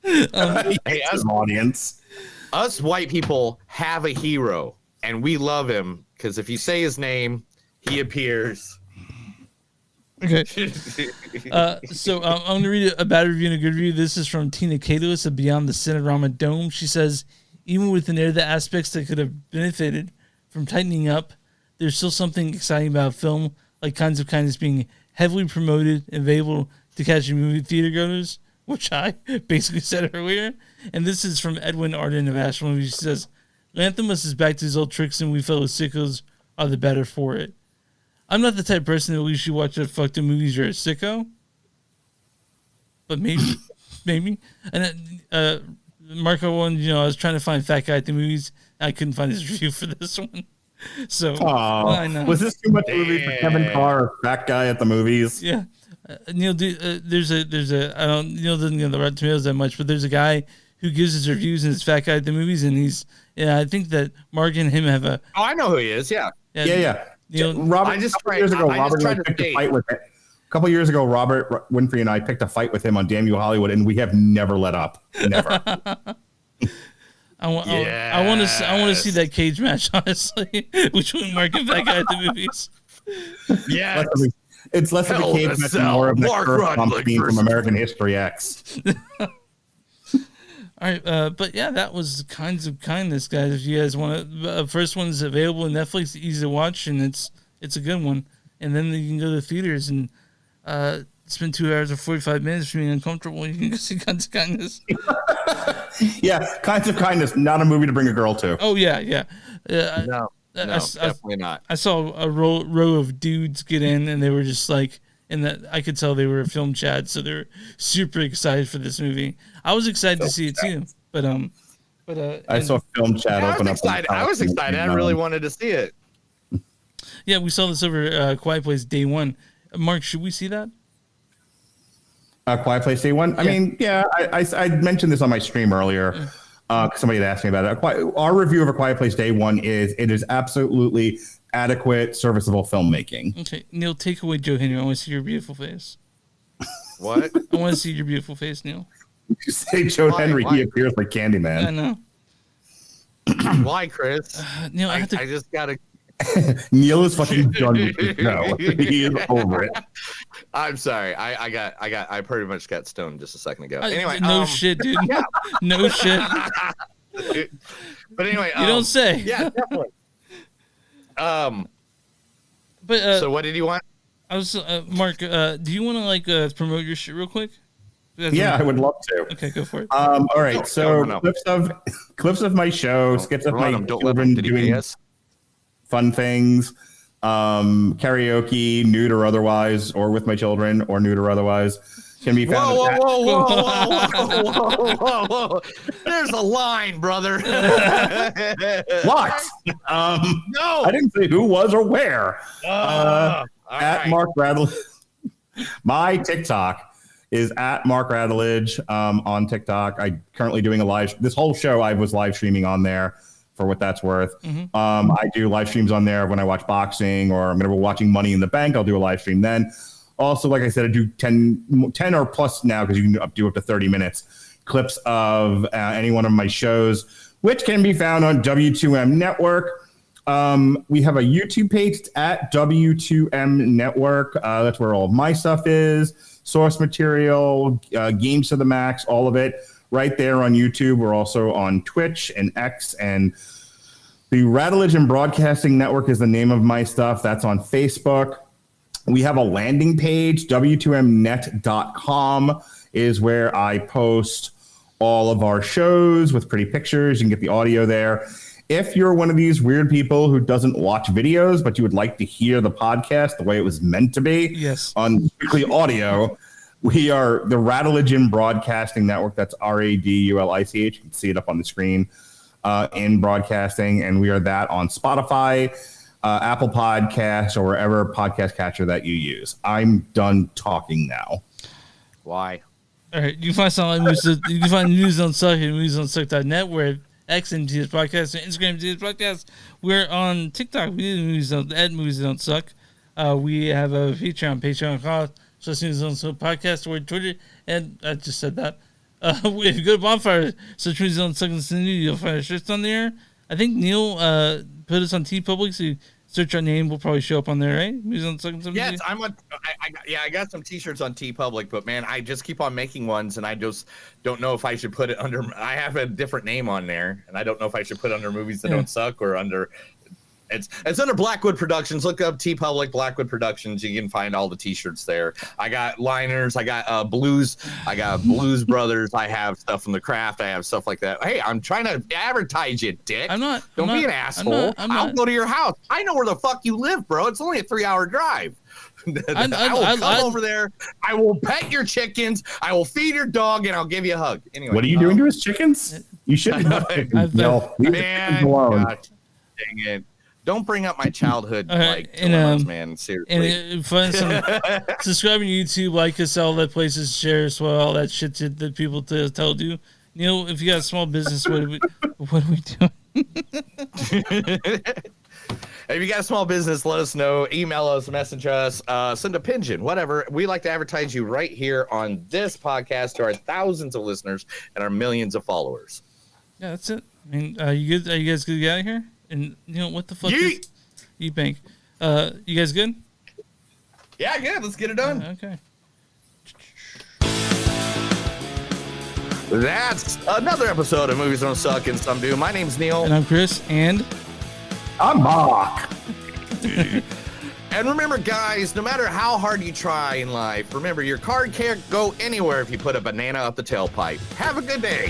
hey, his audience. Us white people have a hero, and we love him because if you say his name, he appears. Okay. So I'm going to read a bad review and a good review. This is from Tina Kailis of Beyond the Cinerama Dome. She says, even with an air the aspects that could have benefited from tightening up, there's still something exciting about film, like Kinds of Kindness being heavily promoted and available to catch movie theater goers, which I basically said earlier. And this is from Edwin Arden of Ashland. He says, Lanthimos is back to his old tricks and we fellow sickos are the better for it. I'm not the type of person that believes you watch fucked up movies, you're a sicko. But maybe. And Marco one, I was trying to find fat guy at the movies. I couldn't find his review for this one. So I know. Was this too much movie for Kevin Carr, fat guy at the movies? Yeah. Neil, there's a I don't Neil doesn't get the Rotten Tomatoes that much, but there's a guy who gives his reviews and his fat guy at the movies, and I think that Mark and him have a. Oh, I know who he is. Yeah. Neil, Robert. A couple years ago, Robert and I picked a fight with it. A couple years ago, Robert Winfrey and I picked a fight with him on Damn You Hollywood, and we have never let up. Never. I want to see that cage match, honestly, between Mark and that guy at the movies. Yeah. It's less of a cage match and more of the curve bump scene from American History X. All right, but yeah, that was Kinds of Kindness, guys. If you guys want to, first one is available on Netflix, easy to watch, and it's a good one. And then you can go to the theaters and spend 2 hours or 45 minutes being uncomfortable. You can go see Kinds of Kindness. Yeah, Kinds of Kindness, not a movie to bring a girl to. Oh yeah. No, definitely not. I saw a row of dudes get in, and they were just like, and that I could tell they were film Chad, so they were super excited for this movie. I was excited to see it too, but I saw film Chad open up. I was excited. I really wanted to see it. Yeah, we saw this over Quiet Place Day One. Mark, should we see that? Quiet Place Day One. I mean, yeah, I mentioned this on my stream earlier. Somebody had asked me about it. Our review of A Quiet Place Day One is absolutely adequate, serviceable filmmaking. Okay, Neil, take away Joe Henry. I want to see your beautiful face. What? I want to see your beautiful face, Neil. You say Joe Henry, he appears like Candyman. I know. Why, Chris? Neil, I just gotta. Neil is fucking done with this show. He is over it. I'm sorry. I pretty much got stoned just a second ago. Anyway, no shit, dude. Yeah. No shit. But anyway, you don't say. Yeah, definitely. But so what did you want? I was Mark. Do you want to promote your shit real quick? Yeah, I would love to. Okay, go for it. All right, clips of my show, skits of my children doing fun things, karaoke, nude or otherwise, or with my children, or nude or otherwise, can be found. Whoa. There's a line, brother. What? No, I didn't say who was or where. At right. Mark Radulich. My TikTok is at Mark Radulich on TikTok. I'm currently doing this whole show I was live streaming on there for what that's worth. I do live streams on there when I watch boxing or I'm going to be watching Money in the Bank. I'll do a live stream then. Also, like I said, I do 10 or plus now because you can do up to 30 minutes clips of any one of my shows, which can be found on W2M Network. We have a YouTube page at W2M Network. That's where all of my stuff is. Source material, games to the max, all of it right there on YouTube. We're also on Twitch and X, and the Radulich and Broadcasting Network is the name of my stuff. That's on Facebook. We have a landing page, W2Mnet.com is where I post all of our shows with pretty pictures. You can get the audio there. If you're one of these weird people who doesn't watch videos, but you would like to hear the podcast the way it was meant to be, yes, on strictly audio, we are the Radulich and Broadcasting Network. That's RADULICH. You can see it up on the screen in broadcasting, and we are that on Spotify, Apple Podcasts, or wherever podcast catcher that you use. I'm done talking now. Why? All right, you can find something like you can find News on Suck at newsonsuck.net. We're X and TS Podcast and Instagram TS Podcast. We're on TikTok. We do Movies at Movies Don't Suck. We have a Patreon.com/News on Suck Podcast, or Twitter, and I just said that. If you go to Bonfire, search Movies Don't Suck in the City, you'll find our shirts on there. I think Neil put us on TeePublic, so you search our name, we'll probably show up on there, right? Movies Don't Suck in the City. Yes, I got some T-shirts on TeePublic, but man, I just keep on making ones, and I just don't know if I should put it under. I have a different name on there, and I don't know if I should put it under Movies That Don't Suck or under. It's under Blackwood Productions. Look up TeePublic Blackwood Productions. You can find all the T-shirts there. I got liners. I got blues. I got Blues Brothers. I have stuff from The Craft. I have stuff like that. Hey, I'm trying to advertise you, dick. Don't be an asshole. I'll go to your house. I know where the fuck you live, bro. It's only a 3-hour drive. I will come over there. I will pet your chickens. I will feed your dog, and I'll give you a hug. Anyway, what are you doing to his chickens? You shouldn't. No, man. Gosh, dang it. Don't bring up my childhood, dilemmas, man. Seriously. And subscribe to YouTube, like us, all that places, share as well, all that shit that people tell you. Neil, if you got a small business, what are we doing? If you got a small business, let us know. Email us, message us, send a pigeon, whatever. We like to advertise you right here on this podcast to our thousands of listeners and our millions of followers. Yeah, that's it. I mean, you good? Are you guys good to get out of here? And you know what the fuck is E-Bank? You guys good? Yeah, good. Let's get it done. Okay. That's another episode of Movies Don't Suck and Some Do. My name's Neil. And I'm Chris. And I'm Mark. And remember, guys, no matter how hard you try in life, remember your card can't go anywhere if you put a banana up the tailpipe. Have a good day.